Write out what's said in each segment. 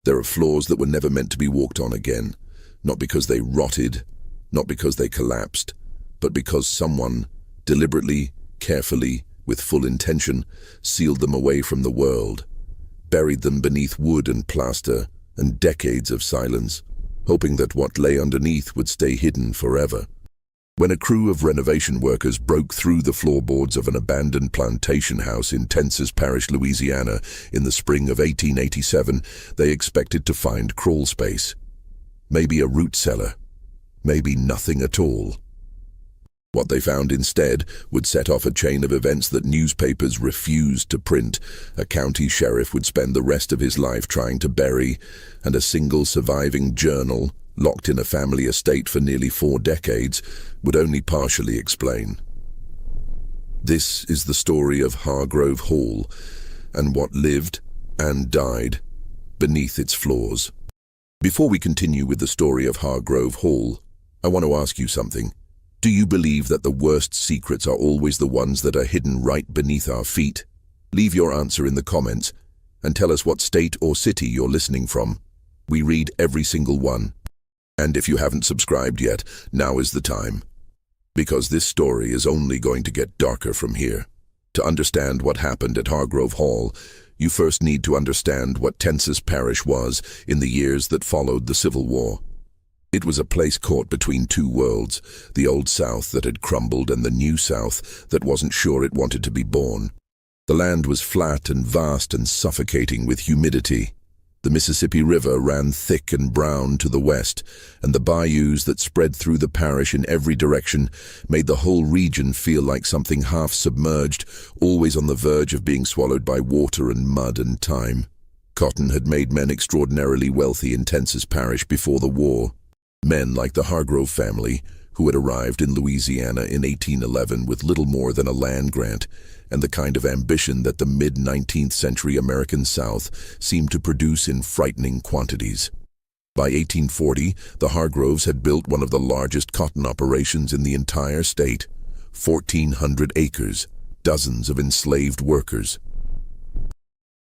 There are floors that were never meant to be walked on again, not because they rotted, not because they collapsed, but because someone, deliberately, carefully, with full intention, sealed them away from the world, buried them beneath wood and plaster and decades of silence, hoping that what lay underneath would stay hidden forever. When a crew of renovation workers broke through the floorboards of an abandoned plantation house in Tensas Parish, Louisiana, in the spring of 1887, they expected to find crawl space. Maybe a root cellar. Maybe nothing at all. What they found instead would set off a chain of events that newspapers refused to print. A county sheriff would spend the rest of his life trying to bury, and a single surviving journal, locked in a family estate for nearly 4 decades, would only partially explain. This is the story of Hargrove Hall, and what lived and died beneath its floors. Before we continue with the story of Hargrove Hall, I want to ask you something. Do you believe that the worst secrets are always the ones that are hidden right beneath our feet? Leave your answer in the comments, and tell us what state or city you're listening from. We read every single one. And if you haven't subscribed yet, now is the time. Because this story is only going to get darker from here. To understand what happened at Hargrove Hall, you first need to understand what Tensas Parish was in the years that followed the Civil War. It was a place caught between two worlds, the old South that had crumbled and the new South that wasn't sure it wanted to be born. The land was flat and vast and suffocating with humidity. The Mississippi River ran thick and brown to the west, and the bayous that spread through the parish in every direction made the whole region feel like something half submerged, always on the verge of being swallowed by water and mud and time. Cotton had made men extraordinarily wealthy in Tensas Parish before the war. Men like the Hargrove family, who had arrived in Louisiana in 1811 with little more than a land grant, and the kind of ambition that the mid-19th century American South seemed to produce in frightening quantities. By 1840, the Hargroves had built one of the largest cotton operations in the entire state, 1,400 acres, dozens of enslaved workers.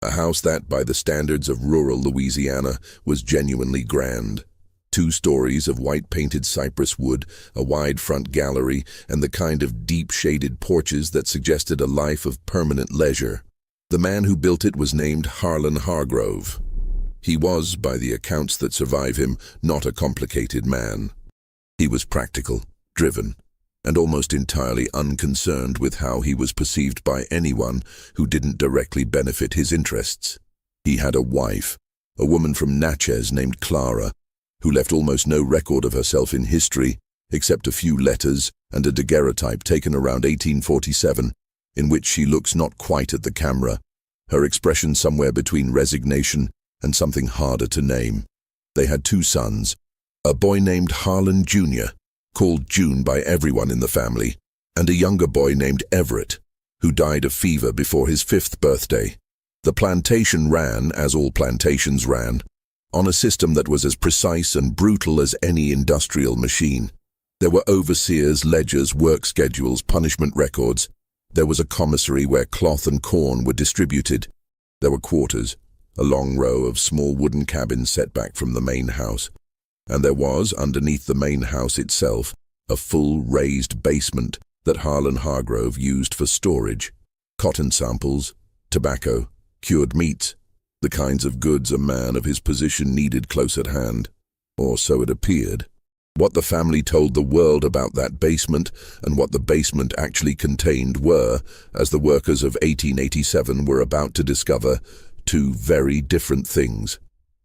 A house that, by the standards of rural Louisiana, was genuinely grand. 2 stories of white-painted cypress wood, a wide front gallery, and the kind of deep-shaded porches that suggested a life of permanent leisure. The man who built it was named Harlan Hargrove. He was, by the accounts that survive him, not a complicated man. He was practical, driven, and almost entirely unconcerned with how he was perceived by anyone who didn't directly benefit his interests. He had a wife, a woman from Natchez named Clara, who left almost no record of herself in history, except a few letters and a daguerreotype taken around 1847, in which she looks not quite at the camera, her expression somewhere between resignation and something harder to name. They had 2 sons, a boy named Harlan Jr., called June by everyone in the family, and a younger boy named Everett, who died of fever before his 5th birthday. The plantation ran, as all plantations ran, on a system that was as precise and brutal as any industrial machine. There were overseers, ledgers, work schedules, punishment records. There was a commissary where cloth and corn were distributed. There were quarters, a long row of small wooden cabins set back from the main house. And there was, underneath the main house itself, a full raised basement that Harlan Hargrove used for storage. Cotton samples, tobacco, cured meats, the kinds of goods a man of his position needed close at hand, or so it appeared. What the family told the world about that basement and what the basement actually contained were, as the workers of 1887 were about to discover, 2 very different things.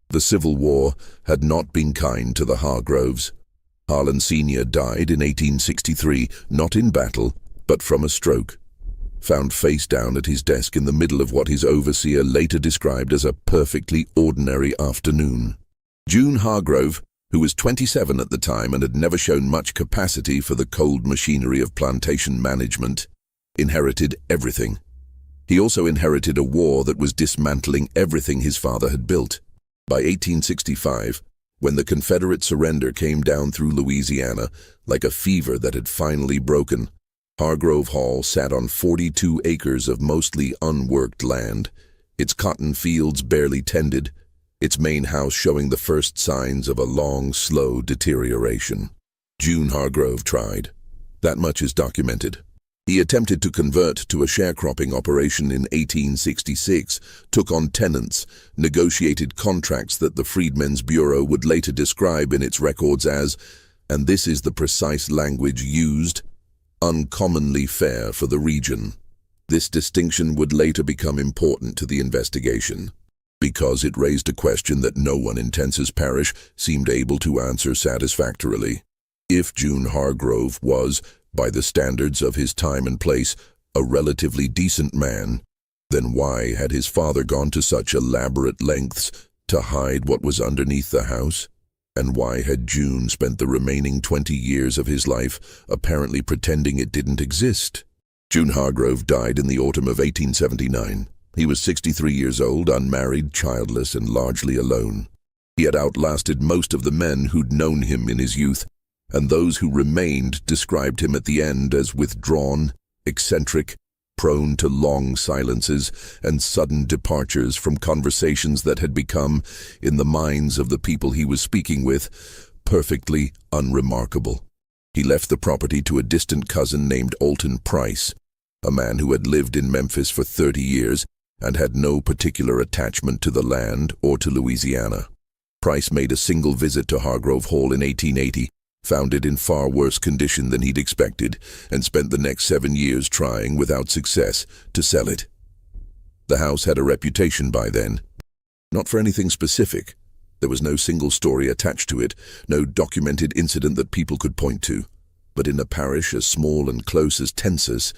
The Civil War had not been kind to the Hargroves. Harlan Sr. died in 1863, not in battle, but from a stroke. Found face down at his desk in the middle of what his overseer later described as a perfectly ordinary afternoon. June Hargrove, who was 27 at the time and had never shown much capacity for the cold machinery of plantation management, inherited everything. He also inherited a war that was dismantling everything his father had built. By 1865, when the Confederate surrender came down through Louisiana like a fever that had finally broken, Hargrove Hall sat on 42 acres of mostly unworked land, its cotton fields barely tended, its main house showing the first signs of a long, slow deterioration. June Hargrove tried. That much is documented. He attempted to convert to a sharecropping operation in 1866, took on tenants, negotiated contracts that the Freedmen's Bureau would later describe in its records as, and this is the precise language used, uncommonly fair for the region. This distinction would later become important to the investigation, because it raised a question that no one in Tenses Parish seemed able to answer satisfactorily. If June Hargrove was, by the standards of his time and place, a relatively decent man, then why had his father gone to such elaborate lengths to hide what was underneath the house? And why had June spent the remaining 20 years of his life apparently pretending it didn't exist? June Hargrove died in the autumn of 1879. He was 63 years old, unmarried, childless, and largely alone. He had outlasted most of the men who'd known him in his youth, and those who remained described him at the end as withdrawn, eccentric, prone to long silences and sudden departures from conversations that had become, in the minds of the people he was speaking with, perfectly unremarkable. He left the property to a distant cousin named Alton Price, a man who had lived in Memphis for 30 years and had no particular attachment to the land or to Louisiana. Price made a single visit to Hargrove Hall in 1880, found it in far worse condition than he'd expected, and spent the next 7 years trying, without success, to sell it. The house had a reputation by then. Not for anything specific. There was no single story attached to it, no documented incident that people could point to. But in a parish as small and close as Tenses,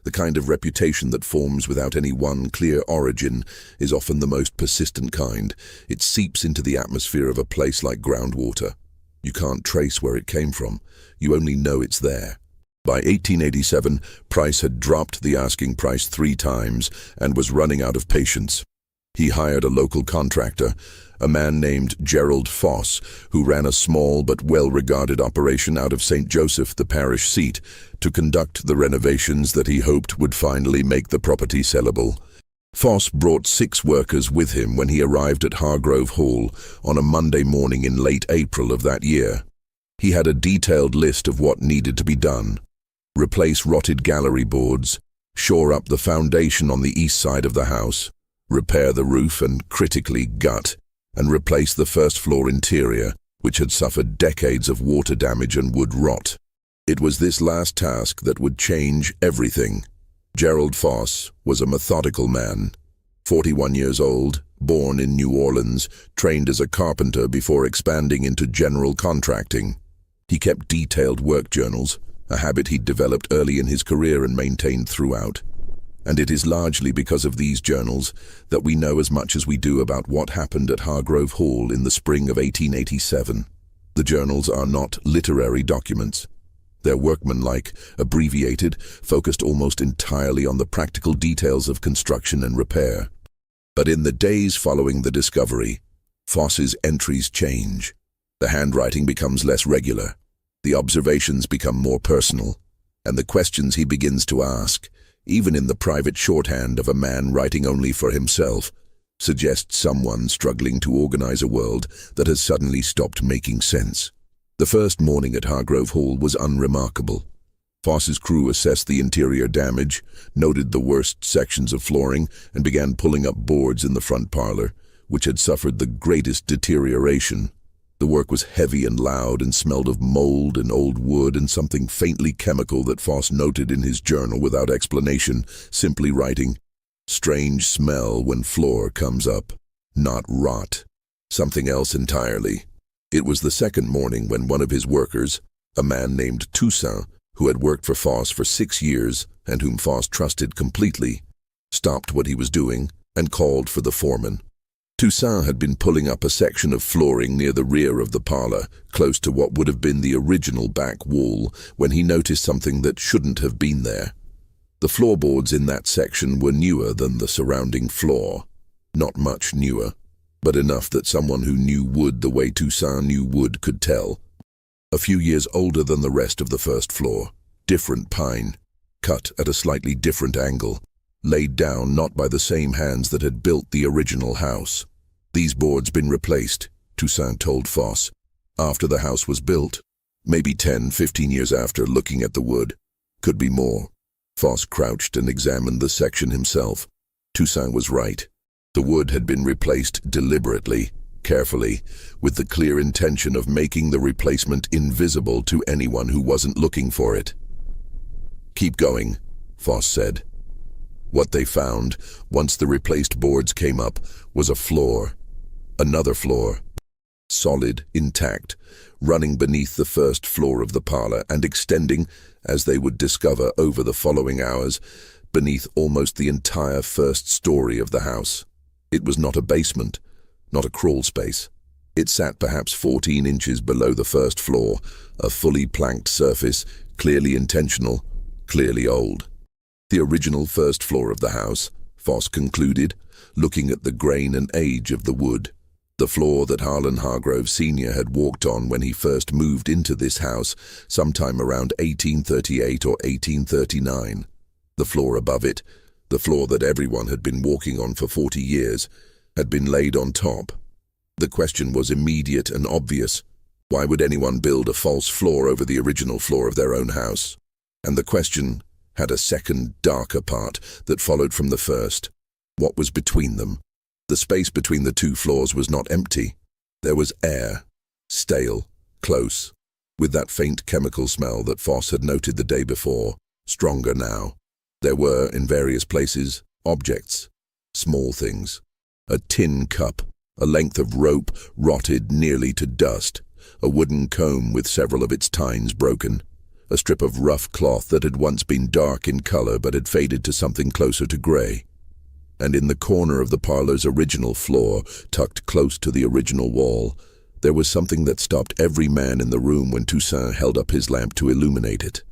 the kind of reputation that forms without any one clear origin is often the most persistent kind. It seeps into the atmosphere of a place like groundwater. You can't trace where it came from. You only know it's there. By 1887, Price had dropped the asking price 3 times and was running out of patience. He hired a local contractor, a man named Gerald Foss, who ran a small but well-regarded operation out of St. Joseph, the parish seat, to conduct the renovations that he hoped would finally make the property sellable. Foss brought 6 workers with him when he arrived at Hargrove Hall on a Monday morning in late April of that year. He had a detailed list of what needed to be done. Replace rotted gallery boards, shore up the foundation on the east side of the house, repair the roof and critically gut, and replace the first floor interior, which had suffered decades of water damage and wood rot. It was this last task that would change everything. Gerald Foss was a methodical man, 41 years old, born in New Orleans, trained as a carpenter before expanding into general contracting. He kept detailed work journals, a habit he'd developed early in his career and maintained throughout. And it is largely because of these journals that we know as much as we do about what happened at Hargrove Hall in the spring of 1887. The journals are not literary documents. They're workmanlike, abbreviated, focused almost entirely on the practical details of construction and repair. But in the days following the discovery, Foss's entries change. The handwriting becomes less regular, the observations become more personal, and the questions he begins to ask, even in the private shorthand of a man writing only for himself, suggest someone struggling to organize a world that has suddenly stopped making sense. The first morning at Hargrove Hall was unremarkable. Foss's crew assessed the interior damage, noted the worst sections of flooring, and began pulling up boards in the front parlor, which had suffered the greatest deterioration. The work was heavy and loud and smelled of mold and old wood and something faintly chemical that Foss noted in his journal without explanation, simply writing, "Strange smell when floor comes up. Not rot. Something else entirely." It was the second morning when one of his workers, a man named Toussaint, who had worked for Foss for 6 years and whom Foss trusted completely, stopped what he was doing and called for the foreman. Toussaint had been pulling up a section of flooring near the rear of the parlor, close to what would have been the original back wall, when he noticed something that shouldn't have been there. The floorboards in that section were newer than the surrounding floor. Not much newer, but enough that someone who knew wood the way Toussaint knew wood could tell. A few years older than the rest of the first floor, different pine, cut at a slightly different angle, laid down not by the same hands that had built the original house. These boards been replaced, Toussaint told Foss, after the house was built. Maybe 10, 15 years after, looking at the wood. Could be more. Foss crouched and examined the section himself. Toussaint was right. The wood had been replaced deliberately, carefully, with the clear intention of making the replacement invisible to anyone who wasn't looking for it. "Keep going," Foss said. What they found, once the replaced boards came up, was a floor. Another floor. Solid, intact, running beneath the first floor of the parlor and extending, as they would discover over the following hours, beneath almost the entire first story of the house. It was not a basement, not a crawl space. It sat perhaps 14 inches below the first floor, a fully planked surface, clearly intentional, clearly old. The original first floor of the house, Foss concluded, looking at the grain and age of the wood. The floor that Harlan Hargrove Sr. had walked on when he first moved into this house, sometime around 1838 or 1839. The floor above it, the floor that everyone had been walking on for 40 years, had been laid on top. The question was immediate and obvious. Why would anyone build a false floor over the original floor of their own house? And the question had a second, darker part that followed from the first. What was between them? The space between the two floors was not empty. There was air, stale, close, with that faint chemical smell that Foss had noted the day before, stronger now. There were, in various places, objects, small things. A tin cup, a length of rope rotted nearly to dust, a wooden comb with several of its tines broken, a strip of rough cloth that had once been dark in color but had faded to something closer to gray. And in the corner of the parlor's original floor, tucked close to the original wall, there was something that stopped every man in the room when Toussaint held up his lamp to illuminate it.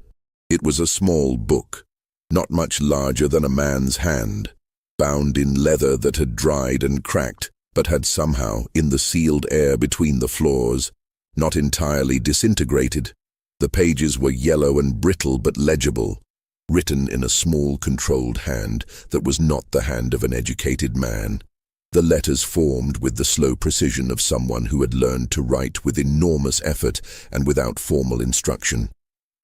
It was a small book, not much larger than a man's hand, bound in leather that had dried and cracked, but had somehow, in the sealed air between the floors, not entirely disintegrated. The pages were yellow and brittle but legible, written in a small, controlled hand that was not the hand of an educated man. The letters formed with the slow precision of someone who had learned to write with enormous effort and without formal instruction.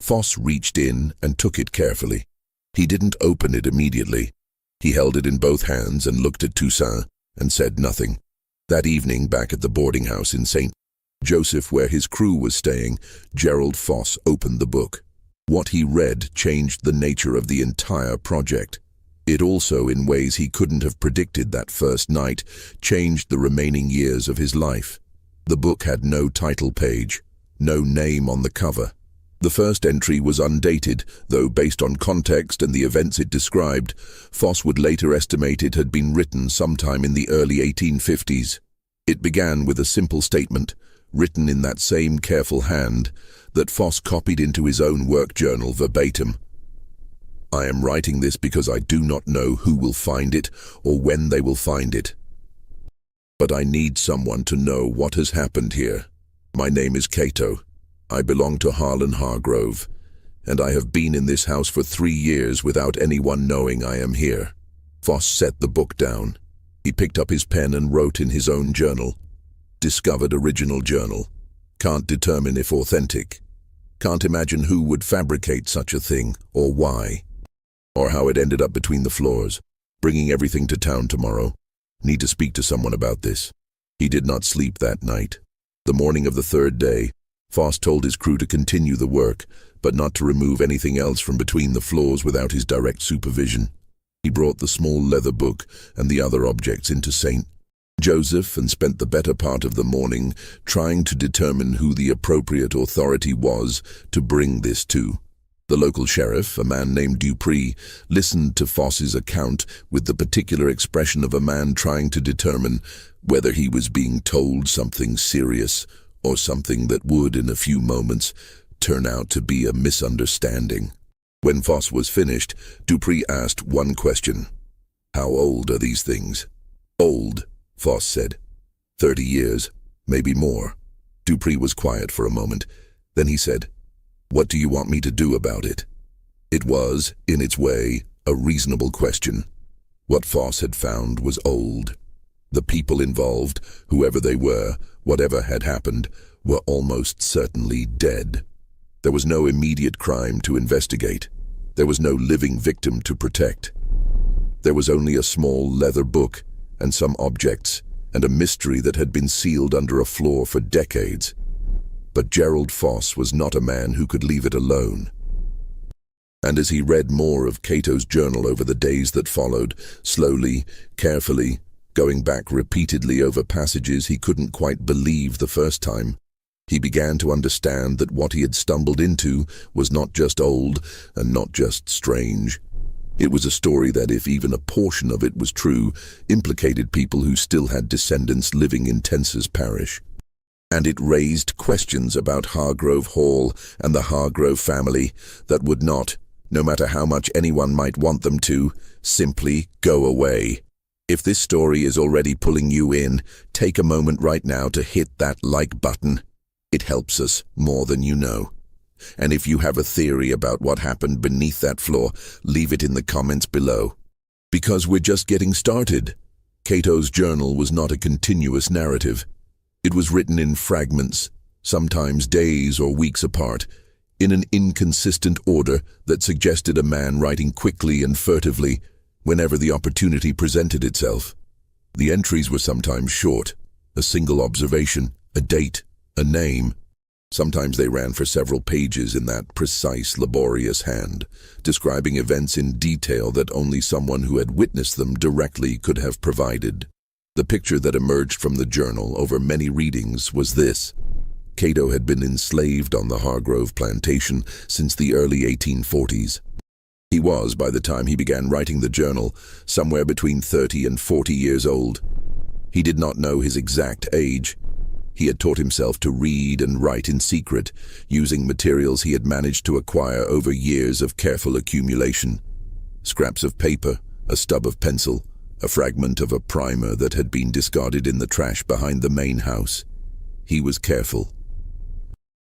Foss reached in and took it carefully. He didn't open it immediately. He held it in both hands and looked at Toussaint and said nothing. That evening, back at the boarding house in St. Joseph, where his crew was staying, Gerald Foss opened the book. What he read changed the nature of the entire project. It also, in ways he couldn't have predicted that first night, changed the remaining years of his life. The book had no title page, no name on the cover. The first entry was undated, though based on context and the events it described, Foss would later estimate it had been written sometime in the early 1850s. It began with a simple statement, written in that same careful hand, that Foss copied into his own work journal verbatim. "I am writing this because I do not know who will find it or when they will find it. But I need someone to know what has happened here. My name is Cato. I belong to Harlan Hargrove, and I have been in this house for 3 years without anyone knowing I am here." Foss set the book down. He picked up his pen and wrote in his own journal. "Discovered original journal. Can't determine if authentic. Can't imagine who would fabricate such a thing, or why. Or how it ended up between the floors. Bringing everything to town tomorrow. Need to speak to someone about this." He did not sleep that night. The morning of the third day, Foss told his crew to continue the work, but not to remove anything else from between the floors without his direct supervision. He brought the small leather book and the other objects into St. Joseph and spent the better part of the morning trying to determine who the appropriate authority was to bring this to. The local sheriff, a man named Dupree, listened to Foss's account with the particular expression of a man trying to determine whether he was being told something serious or something that would, in a few moments, turn out to be a misunderstanding. When Foss was finished, Dupree asked one question. "How old are these things?" "Old," Foss said. 30 years, maybe more." Dupree was quiet for a moment. Then he said, "What do you want me to do about it?" It was, in its way, a reasonable question. What Foss had found was old. The people involved, whoever they were, whatever had happened, were almost certainly dead. There was no immediate crime to investigate. There was no living victim to protect. There was only a small leather book and some objects and a mystery that had been sealed under a floor for decades. But Gerald Foss was not a man who could leave it alone. And as he read more of Cato's journal over the days that followed, slowly, carefully, going back repeatedly over passages he couldn't quite believe the first time, he began to understand that what he had stumbled into was not just old and not just strange. It was a story that, if even a portion of it was true, implicated people who still had descendants living in Tensa's parish. And it raised questions about Hargrove Hall and the Hargrove family that would not, no matter how much anyone might want them to, simply go away. If this story is already pulling you in, take a moment right now to hit that like button. It helps us more than you know. And if you have a theory about what happened beneath that floor, leave it in the comments below. Because we're just getting started. Cato's journal was not a continuous narrative. It was written in fragments, sometimes days or weeks apart, in an inconsistent order that suggested a man writing quickly and furtively whenever the opportunity presented itself. The entries were sometimes short, a single observation, a date, a name. Sometimes they ran for several pages in that precise, laborious hand, describing events in detail that only someone who had witnessed them directly could have provided. The picture that emerged from the journal over many readings was this. Cato had been enslaved on the Hargrove Plantation since the early 1840s. He was, by the time he began writing the journal, somewhere between 30 and 40 years old. He did not know his exact age. He had taught himself to read and write in secret, using materials he had managed to acquire over years of careful accumulation. Scraps of paper, a stub of pencil, a fragment of a primer that had been discarded in the trash behind the main house. He was careful.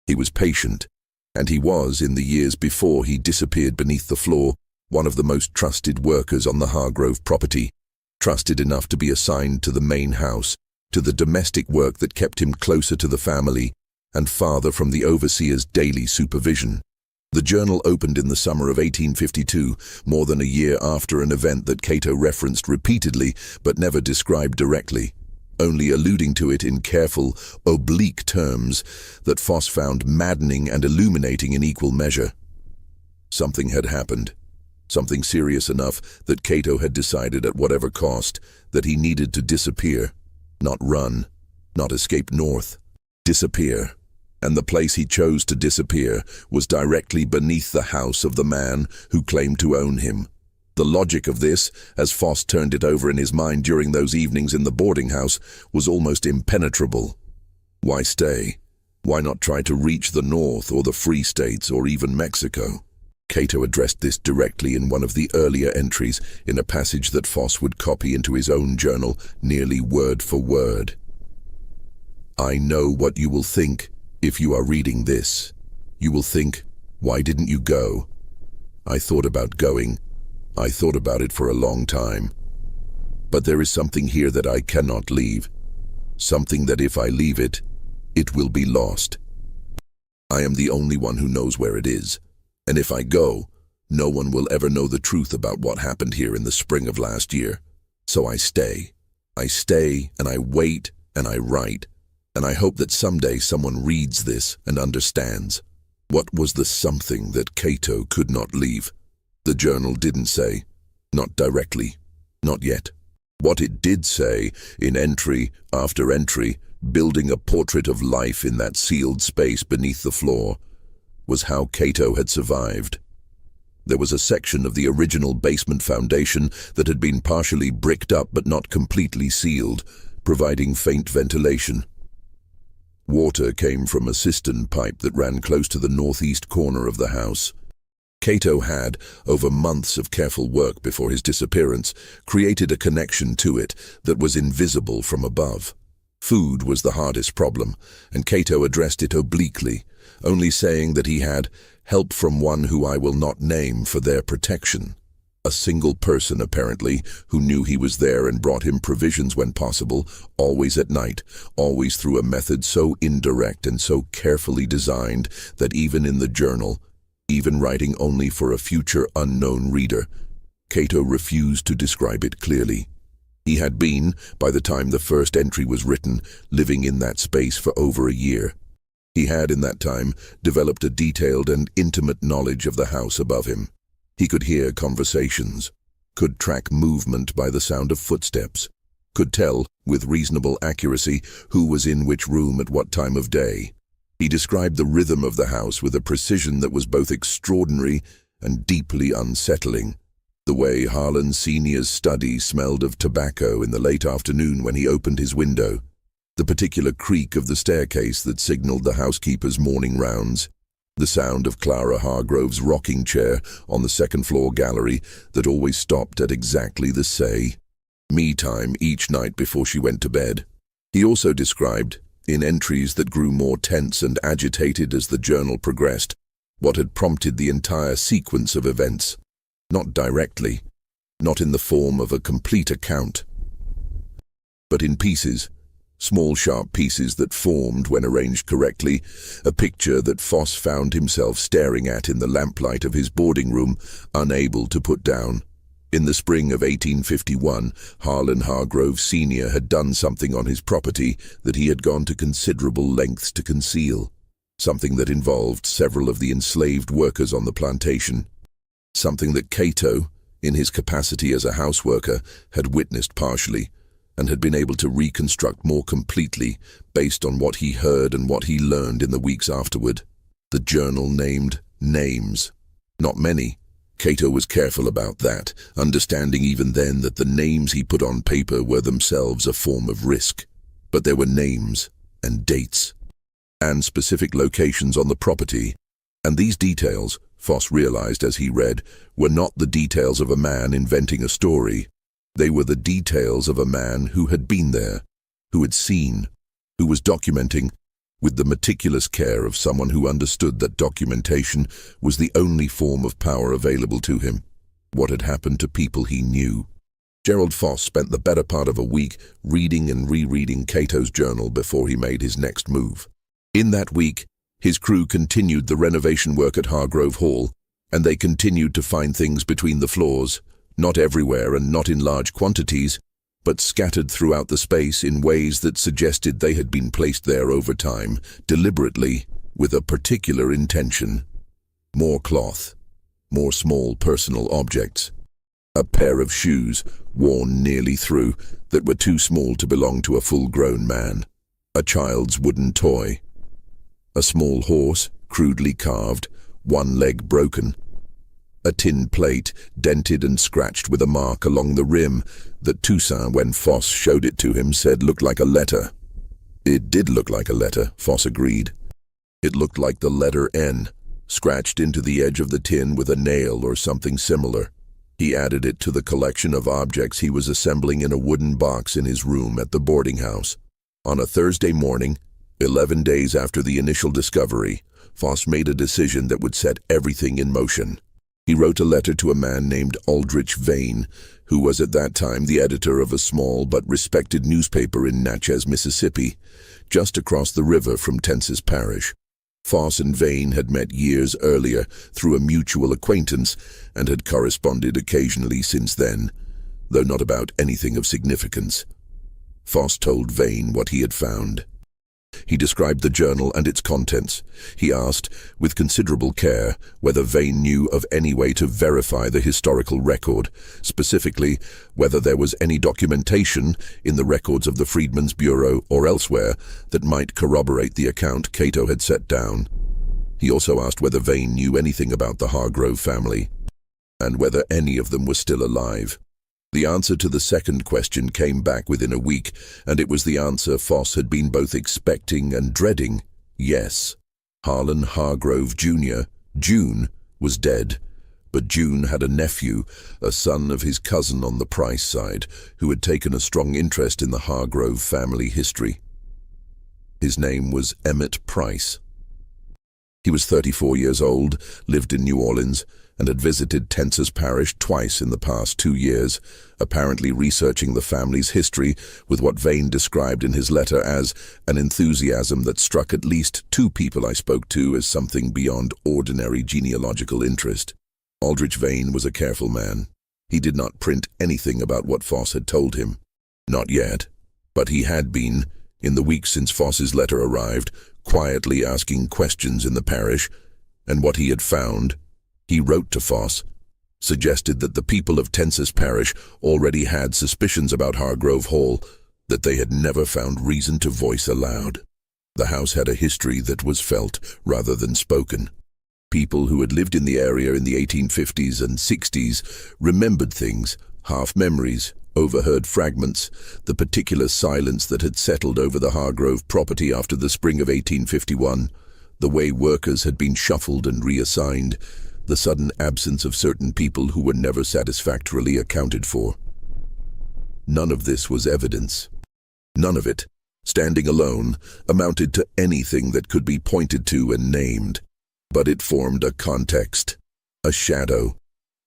He was patient, and he was, in the years before he disappeared beneath the floor, one of the most trusted workers on the Hargrove property, trusted enough to be assigned to the main house, to the domestic work that kept him closer to the family and farther from the overseer's daily supervision. The journal opened in the summer of 1852, more than a year after an event that Cato referenced repeatedly but never described directly, only alluding to it in careful, oblique terms that Foss found maddening and illuminating in equal measure. Something had happened, something serious enough that Cato had decided at whatever cost that he needed to disappear. Not run, not escape north, disappear. And the place he chose to disappear was directly beneath the house of the man who claimed to own him. The logic of this, as Foss turned it over in his mind during those evenings in the boarding house, was almost impenetrable. Why stay? Why not try to reach the north or the Free States or even Mexico? Cato addressed this directly in one of the earlier entries in a passage that Foss would copy into his own journal nearly word for word. I know what you will think if you are reading this. You will think, why didn't you go? I thought about going. I thought about it for a long time. But there is something here that I cannot leave. Something that if I leave it, it will be lost. I am the only one who knows where it is. And if I go, no one will ever know the truth about what happened here in the spring of last year. So I stay. I stay and I wait and I write. And I hope that someday someone reads this and understands. What was the something that Cato could not leave? The journal didn't say. Not directly. Not yet. What it did say, in entry after entry, building a portrait of life in that sealed space beneath the floor, was how Cato had survived. There was a section of the original basement foundation that had been partially bricked up but not completely sealed, providing faint ventilation. Water came from a cistern pipe that ran close to the northeast corner of the house. Cato had, over months of careful work before his disappearance, created a connection to it that was invisible from above. Food was the hardest problem, and Cato addressed it obliquely, only saying that he had help from one who I will not name for their protection. A single person, apparently, who knew he was there and brought him provisions when possible, always at night, always through a method so indirect and so carefully designed that even in the journal, even writing only for a future unknown reader, Cato refused to describe it clearly. He had been, by the time the first entry was written, living in that space for over a year. He had, in that time, developed a detailed and intimate knowledge of the house above him. He could hear conversations, could track movement by the sound of footsteps, could tell, with reasonable accuracy, who was in which room at what time of day. He described the rhythm of the house with a precision that was both extraordinary and deeply unsettling. The way Harlan Sr.'s study smelled of tobacco in the late afternoon when he opened his window, the particular creak of the staircase that signaled the housekeeper's morning rounds, the sound of Clara Hargrove's rocking chair on the second-floor gallery that always stopped at exactly the say-me time each night before she went to bed. He also described, in entries that grew more tense and agitated as the journal progressed, what had prompted the entire sequence of events. Not directly, not in the form of a complete account, but in pieces, small sharp pieces that formed, when arranged correctly, a picture that Foss found himself staring at in the lamplight of his boarding room, unable to put down. In the spring of 1851, Harlan Hargrove Sr. had done something on his property that he had gone to considerable lengths to conceal, something that involved several of the enslaved workers on the plantation, something that Cato, in his capacity as a houseworker, had witnessed partially, and had been able to reconstruct more completely based on what he heard and what he learned in the weeks afterward. The journal named names. Not many. Cato was careful about that, understanding even then that the names he put on paper were themselves a form of risk. But there were names, and dates, and specific locations on the property, and these details, Foss realized as he read, were not the details of a man inventing a story. They were the details of a man who had been there, who had seen, who was documenting, with the meticulous care of someone who understood that documentation was the only form of power available to him, what had happened to people he knew. Gerald Foss spent the better part of a week reading and rereading Cato's journal before he made his next move. In that week, his crew continued the renovation work at Hargrove Hall, and they continued to find things between the floors, not everywhere and not in large quantities, but scattered throughout the space in ways that suggested they had been placed there over time, deliberately, with a particular intention. More cloth, more small personal objects, a pair of shoes, worn nearly through, that were too small to belong to a full-grown man, a child's wooden toy, a small horse, crudely carved, one leg broken, a tin plate, dented and scratched with a mark along the rim that Toussaint, when Foss showed it to him, said looked like a letter. It did look like a letter, Foss agreed. It looked like the letter N, scratched into the edge of the tin with a nail or something similar. He added it to the collection of objects he was assembling in a wooden box in his room at the boarding house. On a Thursday morning, 11 days after the initial discovery, Foss made a decision that would set everything in motion. He wrote a letter to a man named Aldrich Vane, who was at that time the editor of a small but respected newspaper in Natchez, Mississippi, just across the river from Tenses Parish. Foss and Vane had met years earlier through a mutual acquaintance and had corresponded occasionally since then, though not about anything of significance. Foss told Vane what he had found. He described the journal and its contents. He asked, with considerable care, whether Vane knew of any way to verify the historical record, specifically whether there was any documentation in the records of the Freedmen's Bureau or elsewhere that might corroborate the account Cato had set down. He also asked whether Vane knew anything about the Hargrove family, and whether any of them were still alive. The answer to the second question came back within a week, and it was the answer Foss had been both expecting and dreading. Yes. Harlan Hargrove Jr., June, was dead, but June had a nephew, a son of his cousin on the Price side, who had taken a strong interest in the Hargrove family history. His name was Emmett Price. He was 34 years old, lived in New Orleans, and had visited Tensas Parish twice in the past 2 years, apparently researching the family's history with what Vane described in his letter as an enthusiasm that struck at least 2 people I spoke to as something beyond ordinary genealogical interest. Aldrich Vane was a careful man. He did not print anything about what Foss had told him. Not yet. But he had been, in the weeks since Foss's letter arrived, quietly asking questions in the parish, and what he had found, he wrote to Foss, suggested that the people of Tensas Parish already had suspicions about Hargrove Hall that they had never found reason to voice aloud. The house had a history that was felt rather than spoken. People who had lived in the area in the 1850s and 60s remembered things, half-memories, overheard fragments, the particular silence that had settled over the Hargrove property after the spring of 1851, the way workers had been shuffled and reassigned, the sudden absence of certain people who were never satisfactorily accounted for. None of this was evidence. None of it, standing alone, amounted to anything that could be pointed to and named. But it formed a context, a shadow,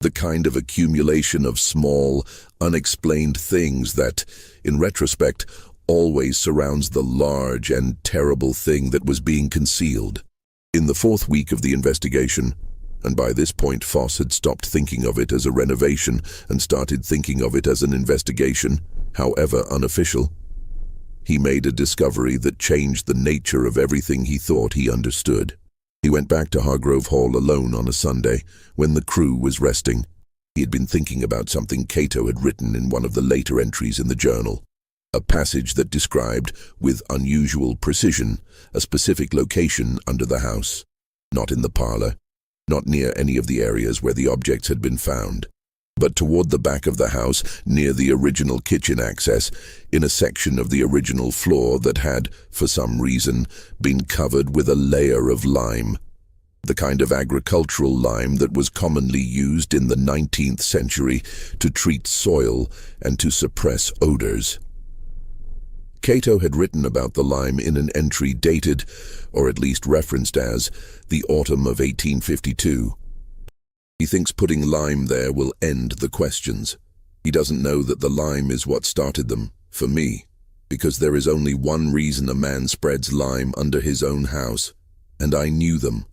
the kind of accumulation of small, unexplained things that, in retrospect, always surrounds the large and terrible thing that was being concealed. In the 4th week of the investigation, and by this point Foss had stopped thinking of it as a renovation and started thinking of it as an investigation, however unofficial, he made a discovery that changed the nature of everything he thought he understood. He went back to Hargrove Hall alone on a Sunday, when the crew was resting. He had been thinking about something Cato had written in one of the later entries in the journal, a passage that described, with unusual precision, a specific location under the house. Not in the parlor, not near any of the areas where the objects had been found, but toward the back of the house, near the original kitchen access, in a section of the original floor that had, for some reason, been covered with a layer of lime, the kind of agricultural lime that was commonly used in the 19th century to treat soil and to suppress odors. Cato had written about the lime in an entry dated, or at least referenced as, the autumn of 1852. He thinks putting lime there will end the questions. He doesn't know that the lime is what started them, for me, because there is only one reason a man spreads lime under his own house, and I knew them.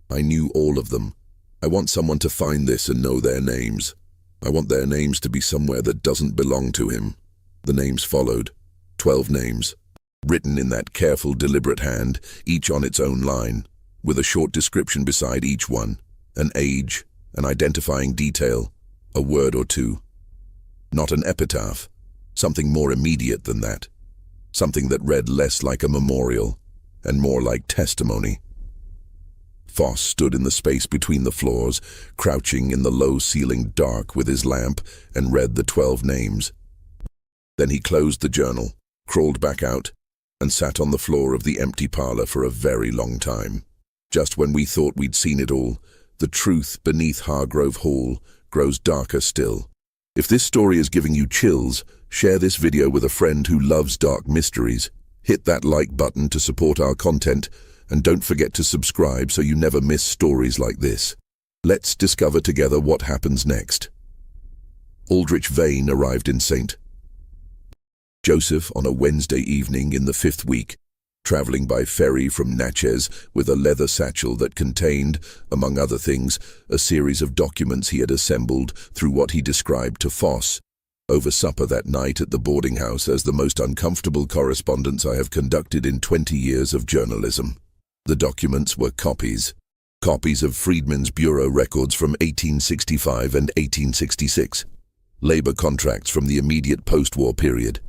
I knew all of them. I want someone to find this and know their names. I want their names to be somewhere that doesn't belong to him. The names followed. 12 names, written in that careful, deliberate hand, each on its own line, with a short description beside each one, an age, an identifying detail, a word or two. Not an epitaph, something more immediate than that, something that read less like a memorial and more like testimony. Foss stood in the space between the floors, crouching in the low-ceilinged dark with his lamp, and read the 12 names. Then he closed the journal, crawled back out, and sat on the floor of the empty parlor for a very long time. Just when we thought we'd seen it all, the truth beneath Hargrove Hall grows darker still. If this story is giving you chills, share this video with a friend who loves dark mysteries. Hit that like button to support our content, and don't forget to subscribe so you never miss stories like this. Let's discover together what happens next. Aldrich Vane arrived in St. Joseph on a Wednesday evening in the 5th week, traveling by ferry from Natchez with a leather satchel that contained, among other things, a series of documents he had assembled through what he described to Foss, over supper that night at the boarding house as the most uncomfortable correspondence I have conducted in 20 years of journalism. The documents were copies of Freedmen's Bureau records from 1865 and 1866, labor contracts from the immediate post-war period,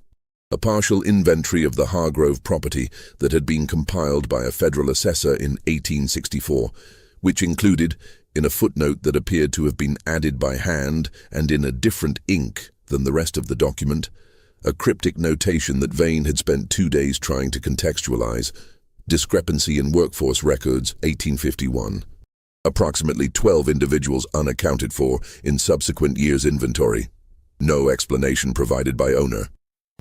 a partial inventory of the Hargrove property that had been compiled by a federal assessor in 1864, which included, in a footnote that appeared to have been added by hand and in a different ink than the rest of the document, a cryptic notation that Vane had spent 2 days trying to contextualize: discrepancy in workforce records, 1851. Approximately 12 individuals unaccounted for in subsequent years' inventory. No explanation provided by owner.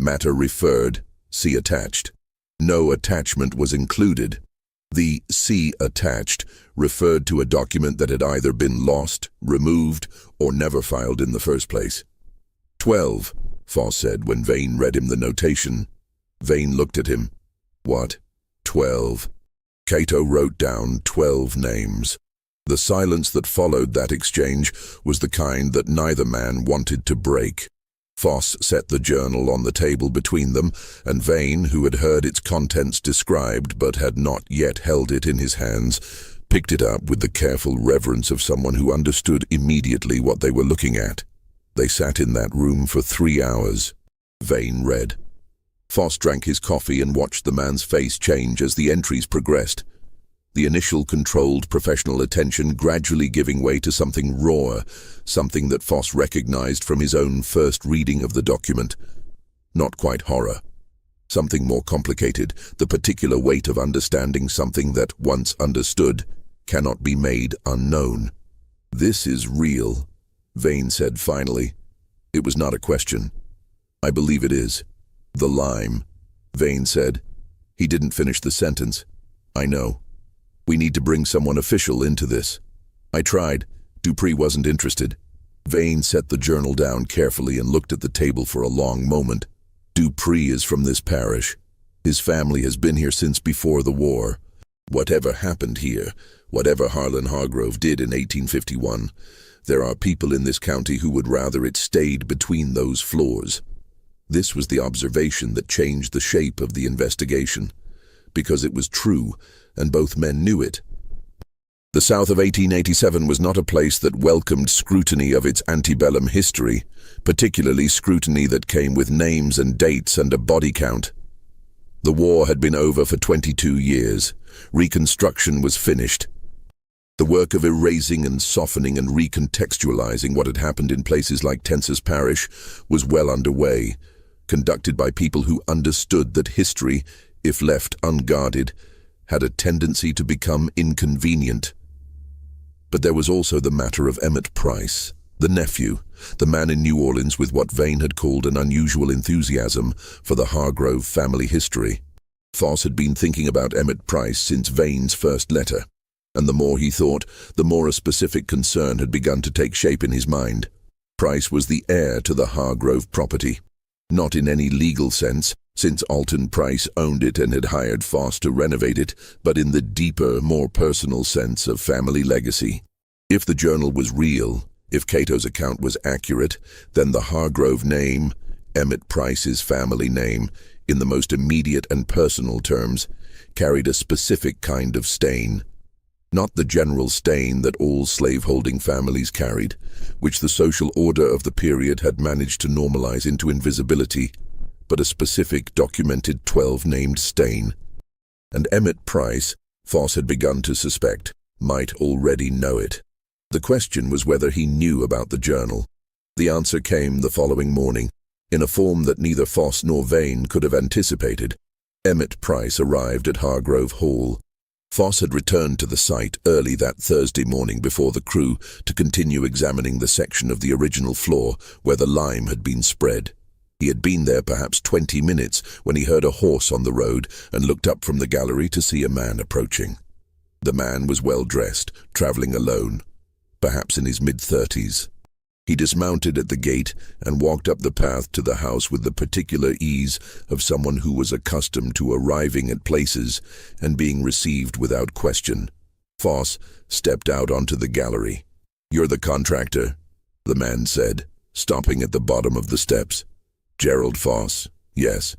Matter referred, see attached. No attachment was included. The C attached referred to a document that had either been lost, removed, or never filed in the first place. 12, Foss said when Vane read him the notation. Vane looked at him. What? 12. Cato wrote down 12 names. The silence that followed that exchange was the kind that neither man wanted to break. Foss set the journal on the table between them, and Vane, who had heard its contents described but had not yet held it in his hands, picked it up with the careful reverence of someone who understood immediately what they were looking at. They sat in that room for 3 hours. Vane read. Foss drank his coffee and watched the man's face change as the entries progressed. The initial controlled professional attention gradually giving way to something rawer, something that Foss recognized from his own first reading of the document. Not quite horror. Something more complicated, the particular weight of understanding something that, once understood, cannot be made unknown. "This is real," Vane said finally. It was not a question. "I believe it is." "The lime," Vane said. He didn't finish the sentence. "I know. We need to bring someone official into this." "I tried. Dupree wasn't interested." Vane set the journal down carefully and looked at the table for a long moment. "Dupree is from this parish. His family has been here since before the war. Whatever happened here, whatever Harlan Hargrove did in 1851, there are people in this county who would rather it stayed between those floors." This was the observation that changed the shape of the investigation, because it was true, and both men knew it. The South of 1887 was not a place that welcomed scrutiny of its antebellum history, particularly scrutiny that came with names and dates and a body count. The war had been over for 22 years. Reconstruction was finished. The work of erasing and softening and recontextualizing what had happened in places like Tensis Parish was well underway, conducted by people who understood that history, if left unguarded, had a tendency to become inconvenient. But there was also the matter of Emmett Price, the nephew, the man in New Orleans with what Vane had called an unusual enthusiasm for the Hargrove family history. Foss had been thinking about Emmett Price since Vane's first letter, and the more he thought, the more a specific concern had begun to take shape in his mind. Price was the heir to the Hargrove property. Not in any legal sense, since Alton Price owned it and had hired Foss to renovate it, but in the deeper, more personal sense of family legacy. If the journal was real, if Cato's account was accurate, then the Hargrove name, Emmett Price's family name, in the most immediate and personal terms, carried a specific kind of stain. Not the general stain that all slaveholding families carried, which the social order of the period had managed to normalize into invisibility, but a specific documented 12-named stain. And Emmett Price, Foss had begun to suspect, might already know it. The question was whether he knew about the journal. The answer came the following morning, in a form that neither Foss nor Vane could have anticipated. Emmett Price arrived at Hargrove Hall. Foss had returned to the site early that Thursday morning before the crew to continue examining the section of the original floor where the lime had been spread. He had been there perhaps 20 minutes when he heard a horse on the road and looked up from the gallery to see a man approaching. The man was well dressed, traveling alone, perhaps in his mid-30s. He dismounted at the gate and walked up the path to the house with the particular ease of someone who was accustomed to arriving at places and being received without question. Foss stepped out onto the gallery. "You're the contractor," the man said, stopping at the bottom of the steps. "Gerald Foss, yes."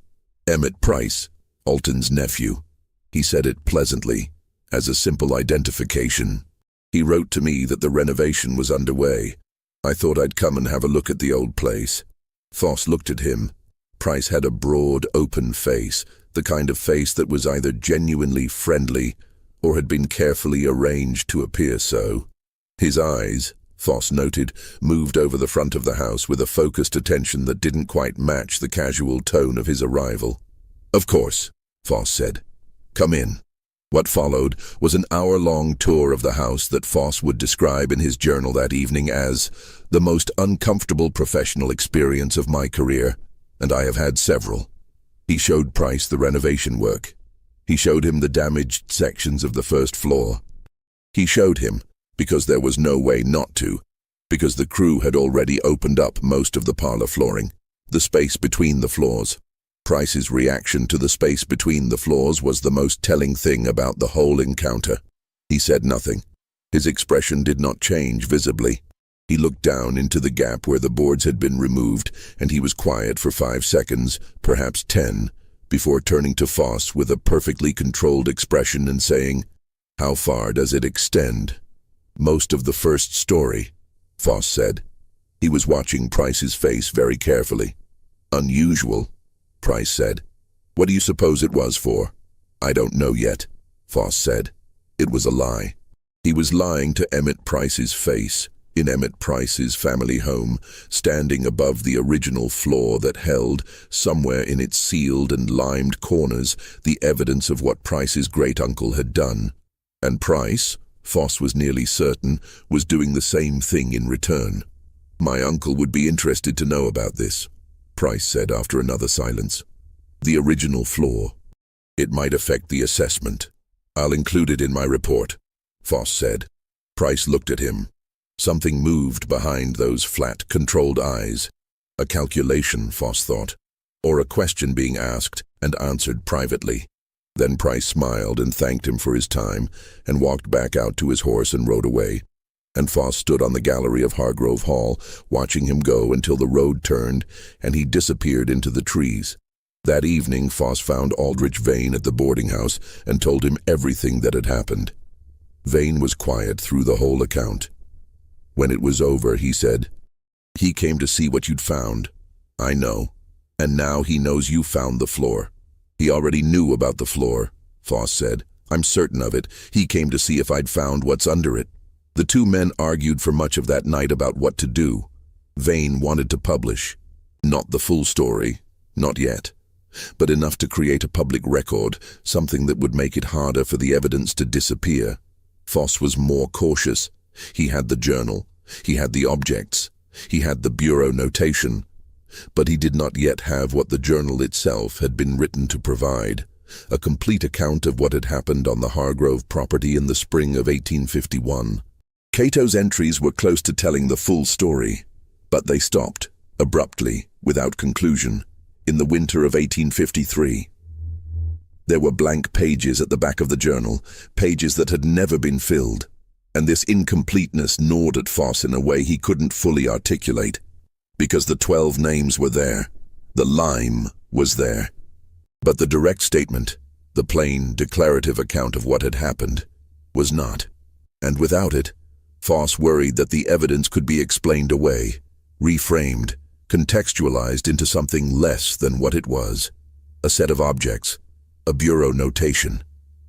"Emmett Price, Alton's nephew." He said it pleasantly, as a simple identification. "He wrote to me that the renovation was underway. I thought I'd come and have a look at the old place." Foss looked at him. Price had a broad, open face, the kind of face that was either genuinely friendly or had been carefully arranged to appear so. His eyes, Foss noted, moved over the front of the house with a focused attention that didn't quite match the casual tone of his arrival. "Of course," Foss said. "Come in." What followed was an hour-long tour of the house that Foss would describe in his journal that evening as the most uncomfortable professional experience of my career, and I have had several. He showed Price the renovation work. He showed him the damaged sections of the first floor. He showed him, because there was no way not to, because the crew had already opened up most of the parlor flooring, the space between the floors. Price's reaction to the space between the floors was the most telling thing about the whole encounter. He said nothing. His expression did not change visibly. He looked down into the gap where the boards had been removed, and he was quiet for 5 seconds, perhaps 10, before turning to Foss with a perfectly controlled expression and saying, "How far does it extend?" "Most of the first story," Foss said. He was watching Price's face very carefully. "Unusual," Price said. "What do you suppose it was for?" "I don't know yet," Foss said. It was a lie. He was lying to Emmett Price's face, in Emmett Price's family home, standing above the original floor that held, somewhere in its sealed and limed corners, the evidence of what Price's great-uncle had done. And Price, Foss was nearly certain, was doing the same thing in return. "My uncle would be interested to know about this," Price said after another silence. "The original floor. It might affect the assessment. I'll include it in my report," Foss said. Price looked at him. Something moved behind those flat, controlled eyes. A calculation, Foss thought, or a question being asked and answered privately. Then Price smiled and thanked him for his time and walked back out to his horse and rode away. And Foss stood on the gallery of Hargrove Hall, watching him go until the road turned and he disappeared into the trees. That evening, Foss found Aldrich Vane at the boarding house and told him everything that had happened. Vane was quiet through the whole account. When it was over, he said, "He came to see what you'd found. I know. And now he knows you found the floor." "He already knew about the floor," Foss said. "I'm certain of it. He came to see if I'd found what's under it." The two men argued for much of that night about what to do. Vane wanted to publish. Not the full story, not yet, but enough to create a public record, something that would make it harder for the evidence to disappear. Foss was more cautious. He had the journal, he had the objects, he had the bureau notation, but he did not yet have what the journal itself had been written to provide, a complete account of what had happened on the Hargrove property in the spring of 1851. Cato's entries were close to telling the full story, but they stopped, abruptly, without conclusion, in the winter of 1853. There were blank pages at the back of the journal, pages that had never been filled, and this incompleteness gnawed at Foss in a way he couldn't fully articulate, because the 12 names were there, the lime was there, but the direct statement, the plain, declarative account of what had happened, was not. And without it, Foss worried that the evidence could be explained away, reframed, contextualized into something less than what it was. A set of objects, a bureau notation,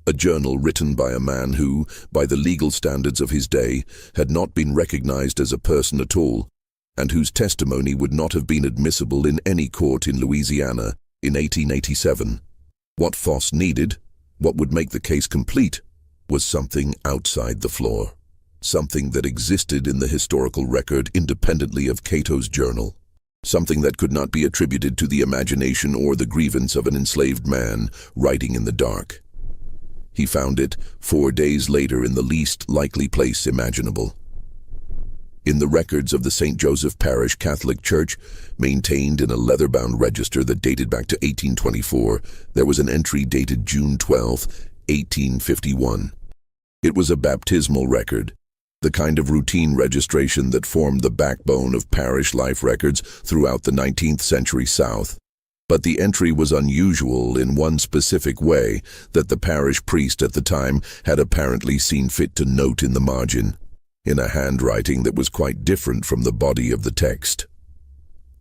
a journal written by a man who, by the legal standards of his day, had not been recognized as a person at all, and whose testimony would not have been admissible in any court in Louisiana in 1887. What Foss needed, what would make the case complete, was something outside the floor. Something that existed in the historical record independently of Cato's journal. Something that could not be attributed to the imagination or the grievance of an enslaved man writing in the dark. He found it 4 days later in the least likely place imaginable. In the records of the St. Joseph Parish Catholic Church, maintained in a leather-bound register that dated back to 1824, there was an entry dated June 12, 1851. It was a baptismal record, the kind of routine registration that formed the backbone of parish life records throughout the 19th century South. But the entry was unusual in one specific way that the parish priest at the time had apparently seen fit to note in the margin, in a handwriting that was quite different from the body of the text.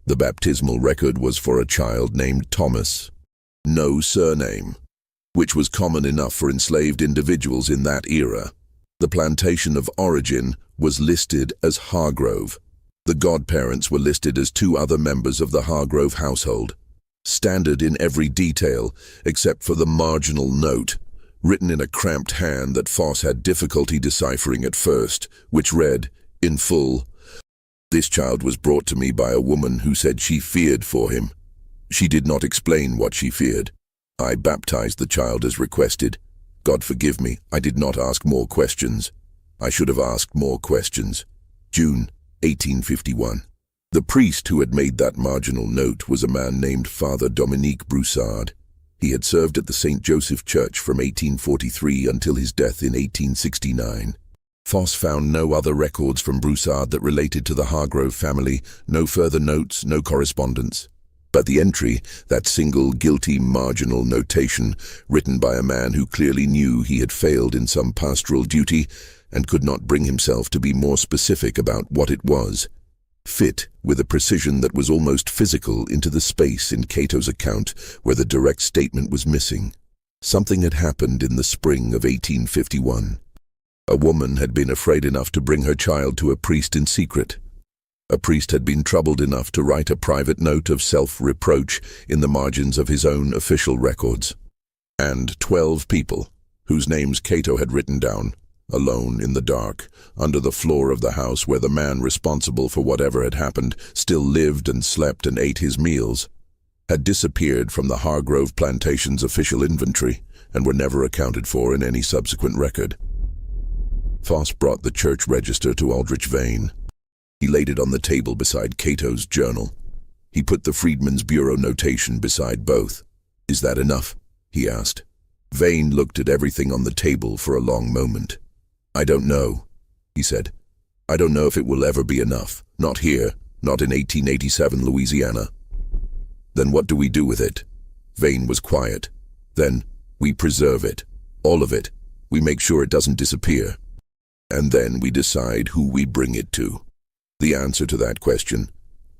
The baptismal record was for a child named Thomas, no surname, which was common enough for enslaved individuals in that era. The plantation of origin was listed as Hargrove. The godparents were listed as 2 other members of the Hargrove household. Standard in every detail, except for the marginal note, written in a cramped hand that Foss had difficulty deciphering at first, which read, in full, "This child was brought to me by a woman who said she feared for him. She did not explain what she feared. I baptized the child as requested. God forgive me, I did not ask more questions. I should have asked more questions. June 1851. The priest who had made that marginal note was a man named Father Dominique Broussard. He had served at the St. Joseph Church from 1843 until his death in 1869. Foss found no other records from Broussard that related to the Hargrove family, no further notes, no correspondence. But the entry, that single guilty marginal notation, written by a man who clearly knew he had failed in some pastoral duty and could not bring himself to be more specific about what it was, fit with a precision that was almost physical into the space in Cato's account where the direct statement was missing. Something had happened in the spring of 1851. A woman had been afraid enough to bring her child to a priest in secret. A priest had been troubled enough to write a private note of self-reproach in the margins of his own official records. And 12 people, whose names Cato had written down, alone in the dark, under the floor of the house where the man responsible for whatever had happened still lived and slept and ate his meals, had disappeared from the Hargrove Plantation's official inventory and were never accounted for in any subsequent record. Foss brought the church register to Aldrich Vane. He laid it on the table beside Cato's journal. He put the Freedmen's Bureau notation beside both. "Is that enough?" he asked. Vane looked at everything on the table for a long moment. "I don't know," he said. "I don't know if it will ever be enough. Not here, not in 1887 Louisiana." "Then what do we do with it?" Vane was quiet. "Then we preserve it. All of it. We make sure it doesn't disappear. And then we decide who we bring it to." The answer to that question,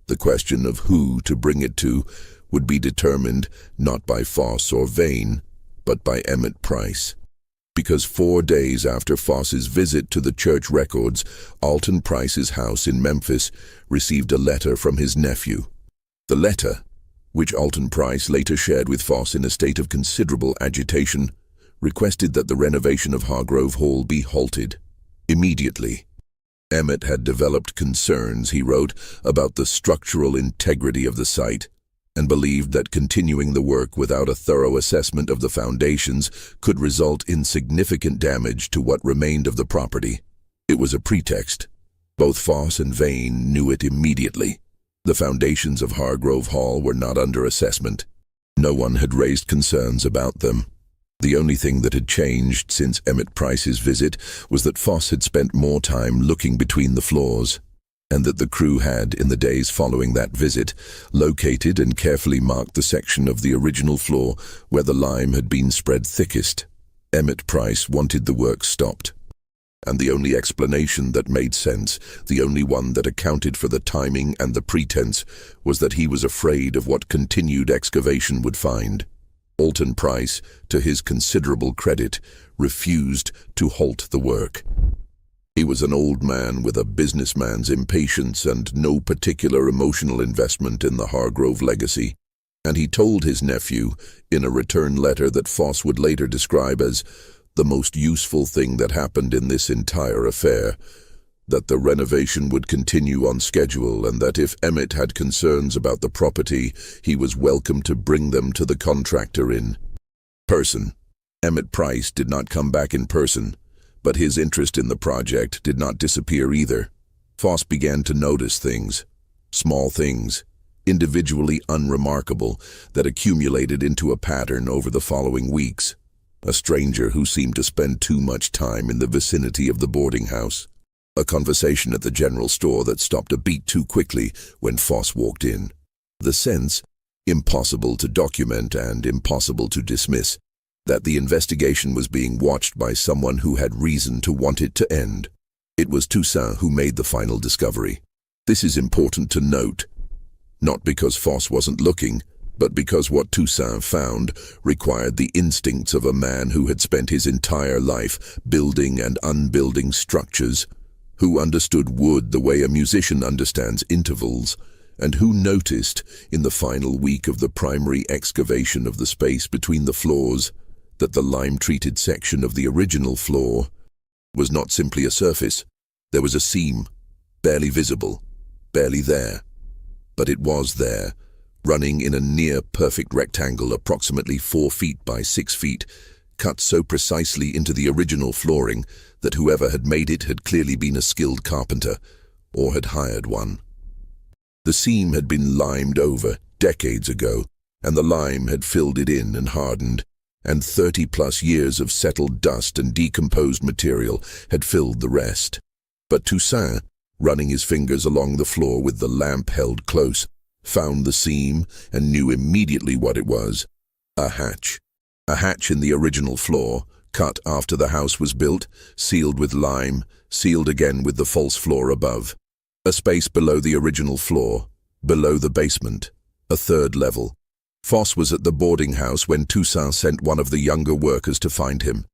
the question of who to bring it to, would be determined not by Foss or Vane, but by Emmett Price. Because 4 days after Foss's visit to the church records, Alton Price's house in Memphis received a letter from his nephew. The letter, which Alton Price later shared with Foss in a state of considerable agitation, requested that the renovation of Hargrove Hall be halted immediately. Emmett had developed concerns, he wrote, about the structural integrity of the site, and believed that continuing the work without a thorough assessment of the foundations could result in significant damage to what remained of the property. It was a pretext. Both Foss and Vane knew it immediately. The foundations of Hargrove Hall were not under assessment. No one had raised concerns about them. The only thing that had changed since Emmett Price's visit was that Foss had spent more time looking between the floors, and that the crew had, in the days following that visit, located and carefully marked the section of the original floor where the lime had been spread thickest. Emmett Price wanted the work stopped. And the only explanation that made sense, the only one that accounted for the timing and the pretense, was that he was afraid of what continued excavation would find. Alton Price, to his considerable credit, refused to halt the work. He was an old man with a businessman's impatience and no particular emotional investment in the Hargrove legacy, and he told his nephew, in a return letter that Foss would later describe as the most useful thing that happened in this entire affair, that the renovation would continue on schedule and that if Emmett had concerns about the property, he was welcome to bring them to the contractor in person. Emmett Price did not come back in person, but his interest in the project did not disappear either. Foss began to notice things, small things, individually unremarkable, that accumulated into a pattern over the following weeks. A stranger who seemed to spend too much time in the vicinity of the boarding house. A conversation at the general store that stopped a beat too quickly when Foss walked in. The sense, impossible to document and impossible to dismiss, that the investigation was being watched by someone who had reason to want it to end. It was Toussaint who made the final discovery. This is important to note, not because Foss wasn't looking, but because what Toussaint found required the instincts of a man who had spent his entire life building and unbuilding structures, who understood wood the way a musician understands intervals, and who noticed, in the final week of the primary excavation of the space between the floors, that the lime-treated section of the original floor was not simply a surface. There was a seam, barely visible, barely there. But it was there, running in a near-perfect rectangle approximately 4 feet by 6 feet, cut so precisely into the original flooring that whoever had made it had clearly been a skilled carpenter, or had hired one. The seam had been limed over decades ago, and the lime had filled it in and hardened, and 30-plus years of settled dust and decomposed material had filled the rest. But Toussaint, running his fingers along the floor with the lamp held close, found the seam and knew immediately what it was. A hatch. A hatch in the original floor, cut after the house was built, sealed with lime, sealed again with the false floor above. A space below the original floor, below the basement, a third level. Foss was at the boarding house when Toussaint sent one of the younger workers to find him.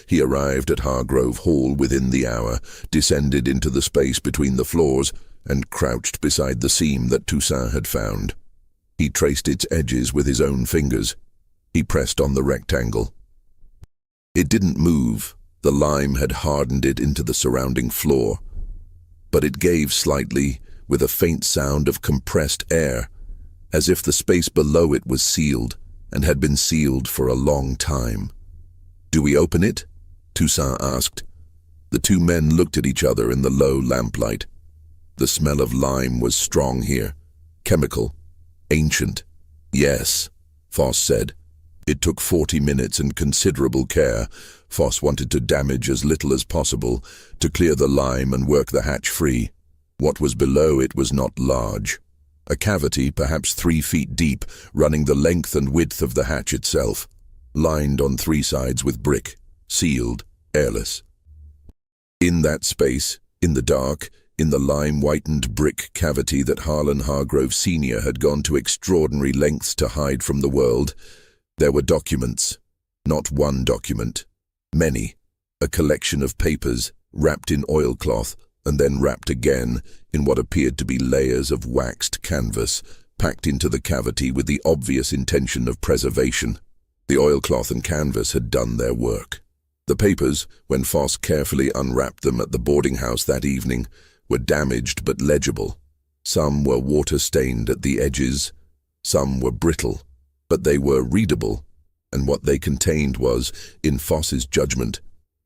He arrived at Hargrove Hall within the hour, descended into the space between the floors, and crouched beside the seam that Toussaint had found. He traced its edges with his own fingers. He pressed on the rectangle. It didn't move. The lime had hardened it into the surrounding floor. But it gave slightly, with a faint sound of compressed air, as if the space below it was sealed, and had been sealed for a long time. "Do we open it?" Toussaint asked. The two men looked at each other in the low lamplight. The smell of lime was strong here, chemical, ancient. "Yes," Foss said. It took 40 minutes and considerable care. Foss wanted to damage as little as possible, to clear the lime and work the hatch free. What was below it was not large. A cavity, perhaps 3 feet deep, running the length and width of the hatch itself, lined on 3 sides with brick, sealed, airless. In that space, in the dark, in the lime-whitened brick cavity that Harlan Hargrove Sr. had gone to extraordinary lengths to hide from the world, there were documents. Not one document. Many. A collection of papers, wrapped in oilcloth, and then wrapped again in what appeared to be layers of waxed canvas, packed into the cavity with the obvious intention of preservation. The oilcloth and canvas had done their work. The papers, when Foss carefully unwrapped them at the boarding house that evening, were damaged but legible. Some were water-stained at the edges, some were brittle, but they were readable, and what they contained was, in Foss's judgment,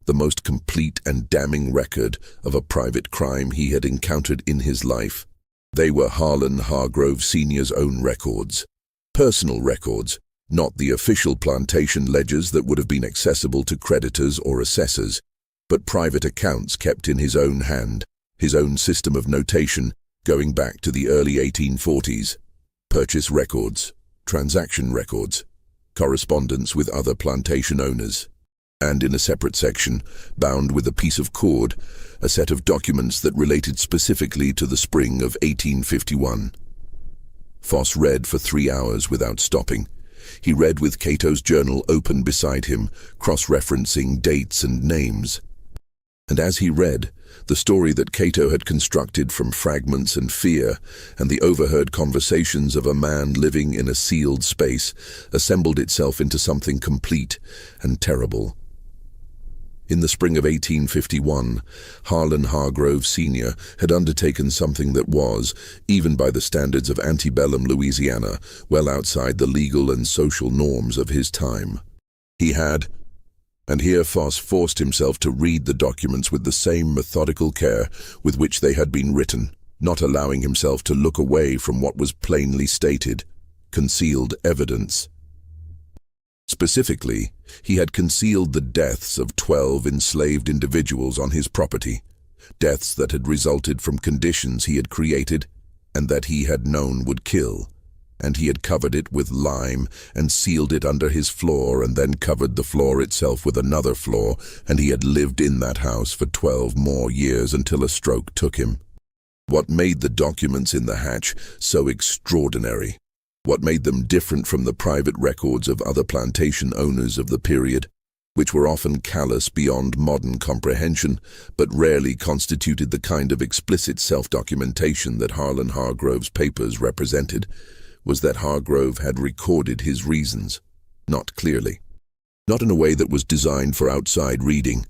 the most complete and damning record of a private crime he had encountered in his life. They were Harlan Hargrove Sr.'s own records, personal records, not the official plantation ledgers that would have been accessible to creditors or assessors, but private accounts kept in his own hand, his own system of notation going back to the early 1840s, purchase records, transaction records, correspondence with other plantation owners, and in a separate section, bound with a piece of cord, a set of documents that related specifically to the spring of 1851. Foss read for 3 hours without stopping. He read with Cato's journal open beside him, cross-referencing dates and names. And as he read, the story that Cato had constructed from fragments and fear, and the overheard conversations of a man living in a sealed space, assembled itself into something complete and terrible. In the spring of 1851, Harlan Hargrove Sr. had undertaken something that was, even by the standards of antebellum Louisiana, well outside the legal and social norms of his time. He had, and here Foss forced himself to read the documents with the same methodical care with which they had been written, not allowing himself to look away from what was plainly stated, concealed evidence. Specifically, he had concealed the deaths of 12 enslaved individuals on his property, deaths that had resulted from conditions he had created and that he had known would kill, and he had covered it with lime and sealed it under his floor and then covered the floor itself with another floor, and he had lived in that house for 12 more years until a stroke took him. What made the documents in the hatch so extraordinary? What made them different from the private records of other plantation owners of the period, which were often callous beyond modern comprehension, but rarely constituted the kind of explicit self-documentation that Harlan Hargrove's papers represented, was that Hargrove had recorded his reasons, not clearly, not in a way that was designed for outside reading,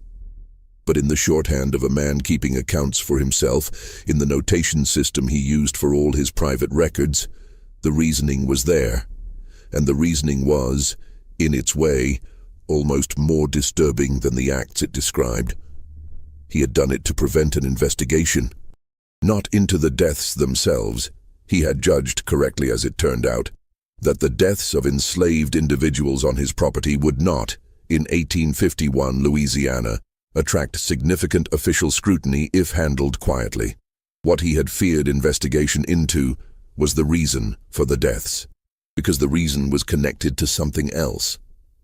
but in the shorthand of a man keeping accounts for himself, in the notation system he used for all his private records, The reasoning was there, and the reasoning was, in its way, almost more disturbing than the acts it described. He had done it to prevent an investigation, not into the deaths themselves. He had judged correctly, as it turned out, that the deaths of enslaved individuals on his property would not, in 1851 Louisiana, attract significant official scrutiny if handled quietly. What he had feared investigation into was the reason for the deaths, because the reason was connected to something else,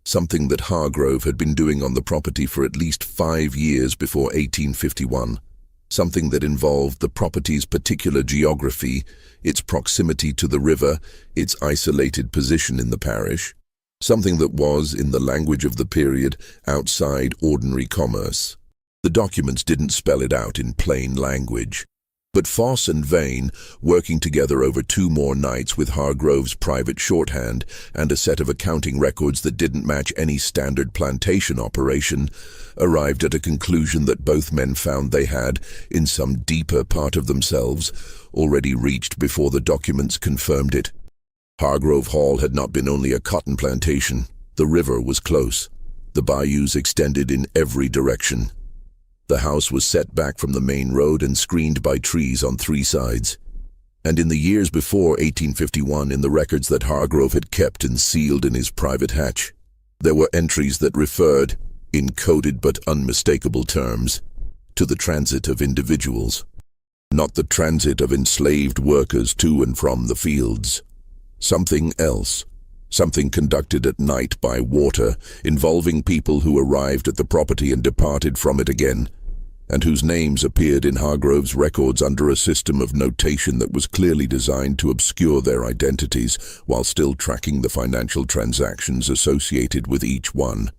something that Hargrove had been doing on the property for at least 5 years before 1851, something that involved the property's particular geography, its proximity to the river, its isolated position in the parish, something that was, in the language of the period, outside ordinary commerce. The documents didn't spell it out in plain language, but Foss and Vane, working together over 2 more nights with Hargrove's private shorthand and a set of accounting records that didn't match any standard plantation operation, arrived at a conclusion that both men found they had, in some deeper part of themselves, already reached before the documents confirmed it. Hargrove Hall had not been only a cotton plantation. The river was close. The bayous extended in every direction. The house was set back from the main road and screened by trees on 3 sides. And in the years before 1851, in the records that Hargrove had kept and sealed in his private hatch, there were entries that referred, in coded but unmistakable terms, to the transit of individuals, not the transit of enslaved workers to and from the fields. Something else, something conducted at night by water, involving people who arrived at the property and departed from it again, and whose names appeared in Hargrove's records under a system of notation that was clearly designed to obscure their identities while still tracking the financial transactions associated with each one.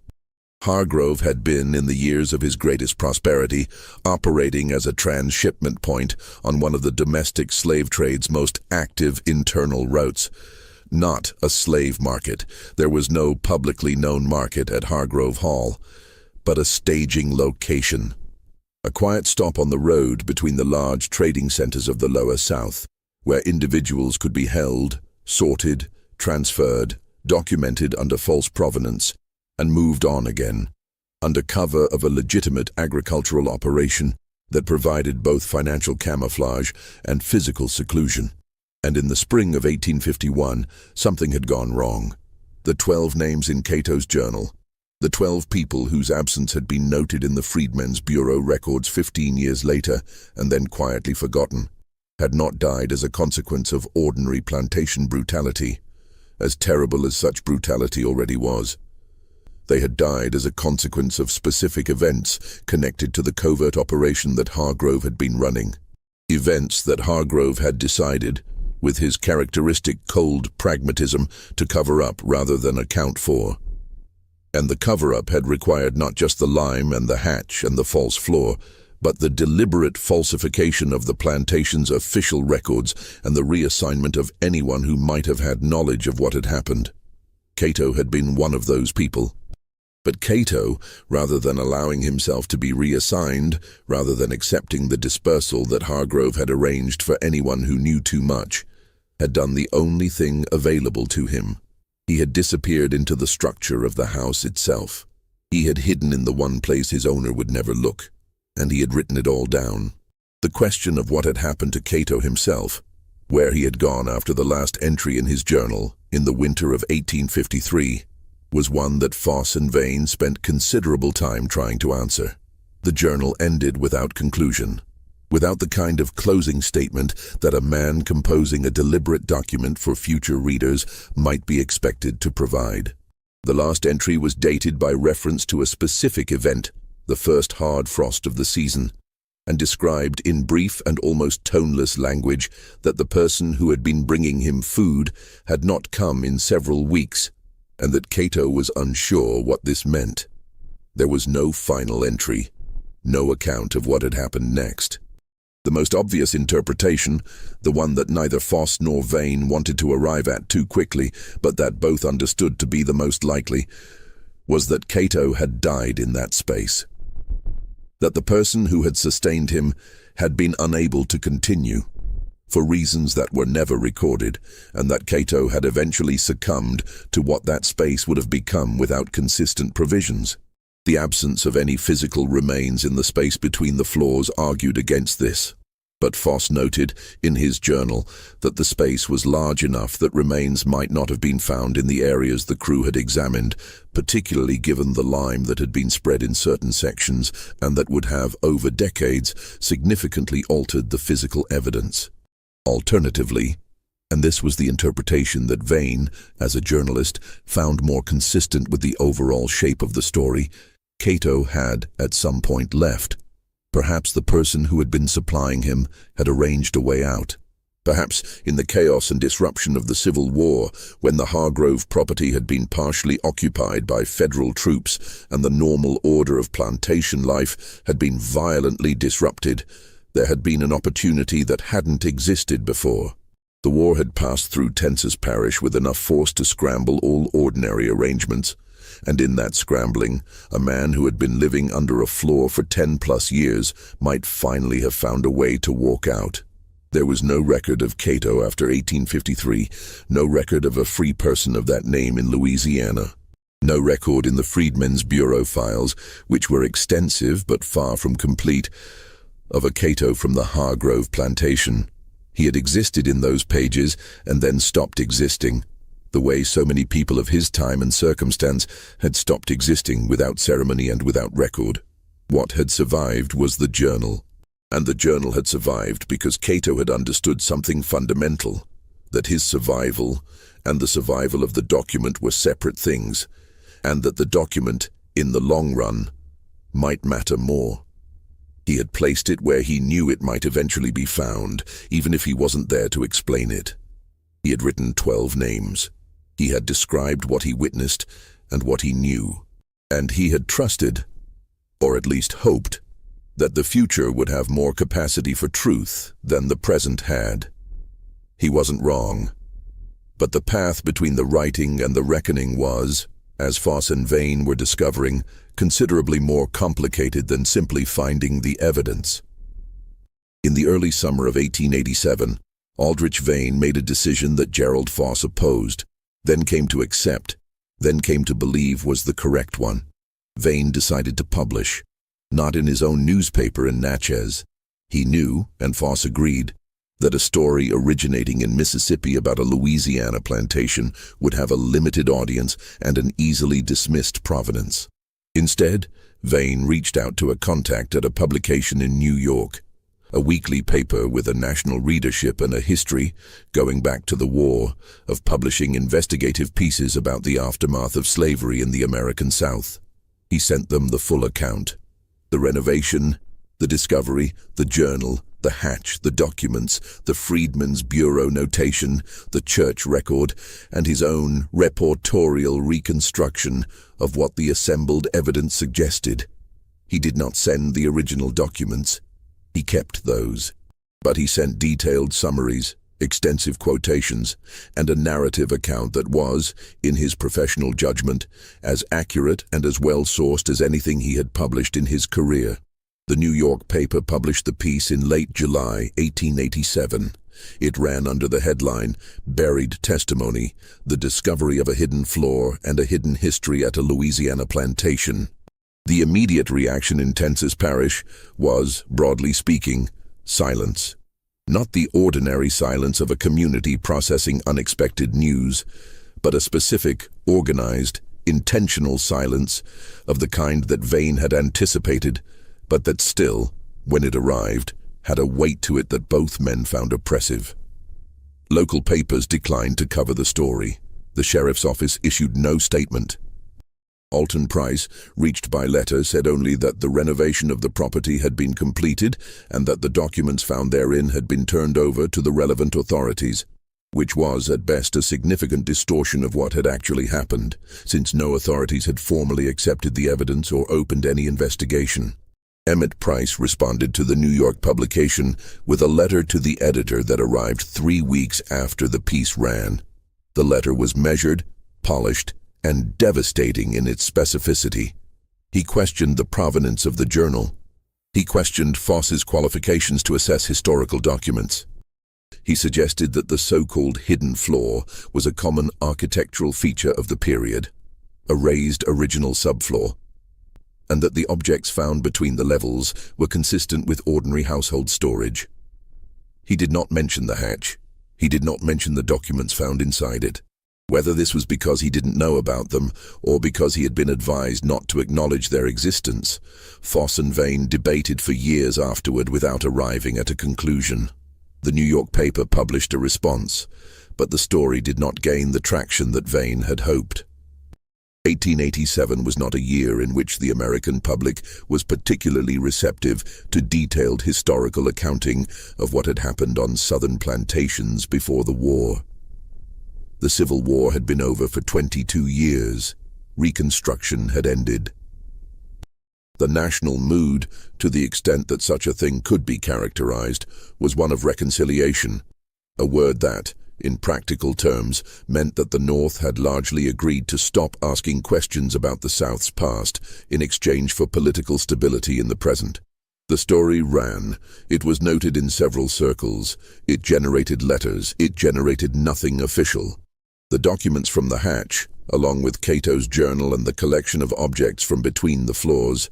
Hargrove had been, in the years of his greatest prosperity, operating as a transshipment point on one of the domestic slave trade's most active internal routes. Not a slave market. There was no publicly known market at Hargrove Hall, but a staging location. A quiet stop on the road between the large trading centers of the Lower South, where individuals could be held, sorted, transferred, documented under false provenance, and moved on again, under cover of a legitimate agricultural operation that provided both financial camouflage and physical seclusion. And in the spring of 1851, something had gone wrong. The 12 names in Cato's journal, the 12 people whose absence had been noted in the Freedmen's Bureau records 15 years later and then quietly forgotten, had not died as a consequence of ordinary plantation brutality, as terrible as such brutality already was. They had died as a consequence of specific events connected to the covert operation that Hargrove had been running. Events that Hargrove had decided, with his characteristic cold pragmatism, to cover up rather than account for. And the cover-up had required not just the lime and the hatch and the false floor, but the deliberate falsification of the plantation's official records and the reassignment of anyone who might have had knowledge of what had happened. Cato had been one of those people. But Cato, rather than allowing himself to be reassigned, rather than accepting the dispersal that Hargrove had arranged for anyone who knew too much, had done the only thing available to him. He had disappeared into the structure of the house itself. He had hidden in the one place his owner would never look, and he had written it all down. The question of what had happened to Cato himself, where he had gone after the last entry in his journal, in the winter of 1853, was one that Foss and Vane spent considerable time trying to answer. The journal ended without conclusion, without the kind of closing statement that a man composing a deliberate document for future readers might be expected to provide. The last entry was dated by reference to a specific event, the first hard frost of the season, and described in brief and almost toneless language that the person who had been bringing him food had not come in several weeks, and that Cato was unsure what this meant. There was no final entry, no account of what had happened next. The most obvious interpretation, the one that neither Foss nor Vane wanted to arrive at too quickly, but that both understood to be the most likely, was that Cato had died in that space. That the person who had sustained him had been unable to continue. for reasons that were never recorded, and that Cato had eventually succumbed to what that space would have become without consistent provisions. The absence of any physical remains in the space between the floors argued against this. But Foss noted in his journal that the space was large enough that remains might not have been found in the areas the crew had examined, particularly given the lime that had been spread in certain sections and that would have, over decades, significantly altered the physical evidence. Alternatively, and this was the interpretation that Vane, as a journalist, found more consistent with the overall shape of the story, Cato had, at some point, left. Perhaps the person who had been supplying him had arranged a way out. Perhaps in the chaos and disruption of the Civil War, when the Hargrove property had been partially occupied by federal troops and the normal order of plantation life had been violently disrupted, there had been an opportunity that hadn't existed before. The war had passed through Tensas Parish with enough force to scramble all ordinary arrangements. And in that scrambling, a man who had been living under a floor for 10+ years might finally have found a way to walk out. There was no record of Cato after 1853, no record of a free person of that name in Louisiana. No record in the Freedmen's Bureau files, which were extensive but far from complete, of a Cato from the Hargrove Plantation. He had existed in those pages and then stopped existing, the way so many people of his time and circumstance had stopped existing without ceremony and without record. What had survived was the journal. And the journal had survived because Cato had understood something fundamental, that his survival and the survival of the document were separate things, and that the document, in the long run, might matter more. He had placed it where he knew it might eventually be found, even if he wasn't there to explain it. He had written 12 names. He had described what he witnessed and what he knew, and he had trusted, or at least hoped, that the future would have more capacity for truth than the present had. He wasn't wrong, but the path between the writing and the reckoning was, as Foss and Vane were discovering, considerably more complicated than simply finding the evidence. In the early summer of 1887, Aldrich Vane made a decision that Gerald Foss opposed, then came to accept, then came to believe was the correct one. Vane decided to publish, not in his own newspaper in Natchez. He knew, and Foss agreed, that a story originating in Mississippi about a Louisiana plantation would have a limited audience and an easily dismissed provenance. Instead, Vane reached out to a contact at a publication in New York, a weekly paper with a national readership and a history, going back to the war, of publishing investigative pieces about the aftermath of slavery in the American South. He sent them the full account. The renovation, the discovery, the journal, the hatch, the documents, the Freedmen's Bureau notation, the church record, and his own reportorial reconstruction of what the assembled evidence suggested. He did not send the original documents. He kept those, but he sent detailed summaries, extensive quotations, and a narrative account that was, in his professional judgment, as accurate and as well-sourced as anything he had published in his career. The New York paper published the piece in late July 1887. It ran under the headline, "Buried Testimony, the Discovery of a Hidden Floor and a Hidden History at a Louisiana Plantation." The immediate reaction in Tensas Parish was, broadly speaking, silence. Not the ordinary silence of a community processing unexpected news, but a specific, organized, intentional silence of the kind that Vane had anticipated, but that still, when it arrived, had a weight to it that both men found oppressive. Local papers declined to cover the story. The sheriff's office issued no statement. Alton Price, reached by letter, said only that the renovation of the property had been completed and that the documents found therein had been turned over to the relevant authorities, which was, at best, a significant distortion of what had actually happened, since no authorities had formally accepted the evidence or opened any investigation. Emmett Price responded to the New York publication with a letter to the editor that arrived 3 weeks after the piece ran. The letter was measured, polished, and devastating in its specificity. He questioned the provenance of the journal. He questioned Foss's qualifications to assess historical documents. He suggested that the so-called hidden floor was a common architectural feature of the period, a raised original subfloor, and that the objects found between the levels were consistent with ordinary household storage. He did not mention the hatch. He did not mention the documents found inside it. Whether this was because he didn't know about them, or because he had been advised not to acknowledge their existence, Foss and Vane debated for years afterward without arriving at a conclusion. The New York paper published a response, but the story did not gain the traction that Vane had hoped. 1887 was not a year in which the American public was particularly receptive to detailed historical accounting of what had happened on southern plantations before the war. The Civil War had been over for 22 years. Reconstruction had ended. The national mood, to the extent that such a thing could be characterized, was one of reconciliation, a word that, in practical terms, meant that the North had largely agreed to stop asking questions about the South's past in exchange for political stability in the present. The story ran. It was noted in several circles. It generated letters. It generated nothing official. The documents from the hatch, along with Cato's journal and the collection of objects from between the floors,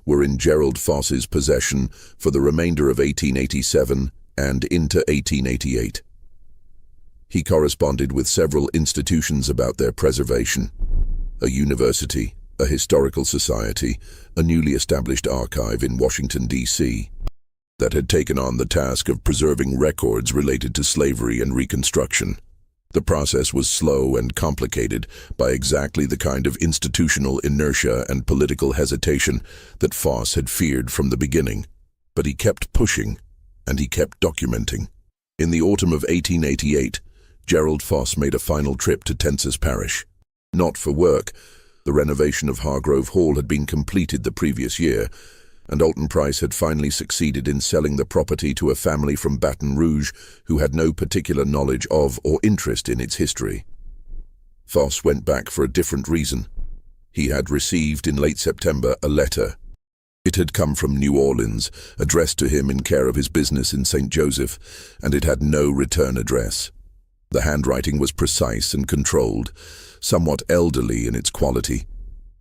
were in Gerald Foss's possession for the remainder of 1887 and into 1888. He corresponded with several institutions about their preservation: a university, a historical society, a newly established archive in Washington, D.C., that had taken on the task of preserving records related to slavery and Reconstruction. The process was slow and complicated by exactly the kind of institutional inertia and political hesitation that Foss had feared from the beginning. But he kept pushing, and he kept documenting. In the autumn of 1888, Gerald Foss made a final trip to Tensas Parish. Not for work. The renovation of Hargrove Hall had been completed the previous year, and Alton Price had finally succeeded in selling the property to a family from Baton Rouge who had no particular knowledge of or interest in its history. Foss went back for a different reason. He had received in late September a letter. It had come from New Orleans, addressed to him in care of his business in St. Joseph, and it had no return address. The handwriting was precise and controlled, somewhat elderly in its quality.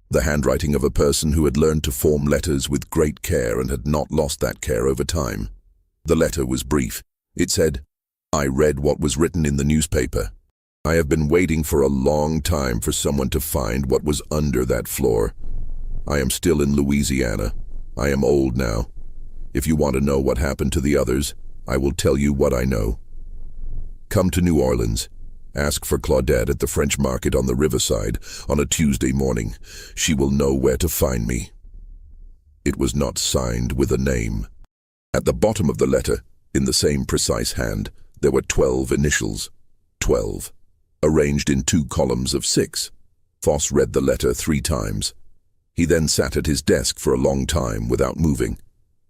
The handwriting of a person who had learned to form letters with great care and had not lost that care over time. The letter was brief. It said, "I read what was written in the newspaper. I have been waiting for a long time for someone to find what was under that floor. I am still in Louisiana. I am old now. If you want to know what happened to the others, I will tell you what I know. Come to New Orleans. Ask for Claudette at the French market on the riverside on a Tuesday morning. She will know where to find me." It was not signed with a name. At the bottom of the letter, in the same precise hand, there were 12 initials. 12. Arranged in 2 columns of 6. Foss read the letter 3 times. He then sat at his desk for a long time without moving.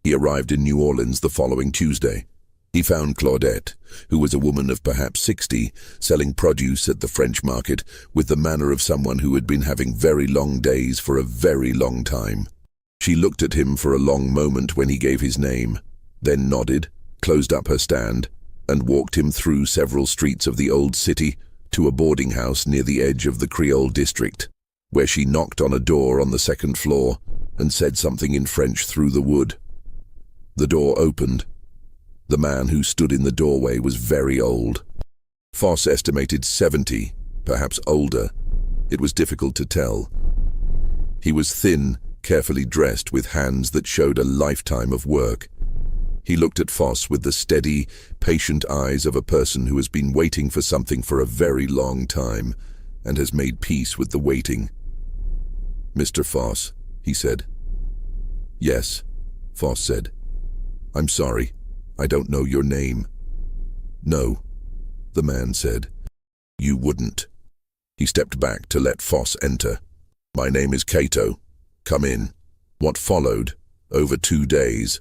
He arrived in New Orleans the following Tuesday. He found Claudette, who was a woman of perhaps 60, selling produce at the French market with the manner of someone who had been having very long days for a very long time. She looked at him for a long moment when he gave his name, then nodded, closed up her stand, and walked him through several streets of the old city to a boarding house near the edge of the Creole district, where she knocked on a door on the 2nd floor and said something in French through the wood. The door opened. The man who stood in the doorway was very old. Foss estimated 70, perhaps older. It was difficult to tell. He was thin, carefully dressed, with hands that showed a lifetime of work. He looked at Foss with the steady, patient eyes of a person who has been waiting for something for a very long time and has made peace with the waiting. "Mr. Foss," he said. "Yes," Foss said. "I'm sorry. I don't know your name." "No," the man said. "You wouldn't." He stepped back to let Foss enter. "My name is Cato. Come in." What followed, over 2 days,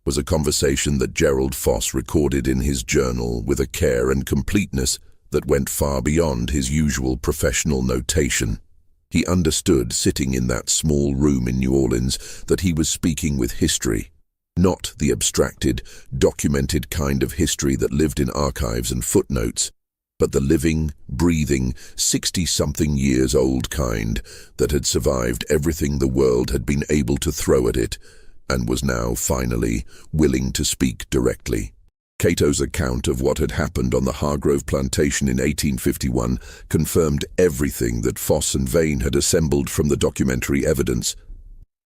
was a conversation that Gerald Foss recorded in his journal with a care and completeness that went far beyond his usual professional notation. He understood, sitting in that small room in New Orleans, that he was speaking with history. Not the abstracted, documented kind of history that lived in archives and footnotes, but the living, breathing, 60-something years old kind that had survived everything the world had been able to throw at it and was now finally willing to speak directly. Cato's account of what had happened on the Hargrove Plantation in 1851 confirmed everything that Foss and Vane had assembled from the documentary evidence.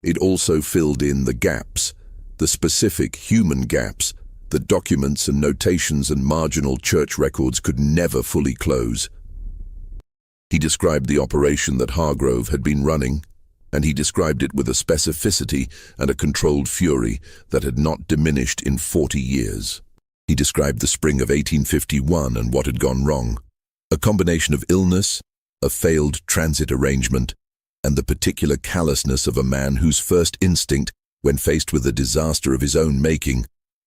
It also filled in the gaps, the specific human gaps that documents and notations and marginal church records could never fully close. He described the operation that Hargrove had been running, and he described it with a specificity and a controlled fury that had not diminished in 40 years. He described the spring of 1851 and what had gone wrong, a combination of illness, a failed transit arrangement, and the particular callousness of a man whose first instinct, when faced with a disaster of his own making,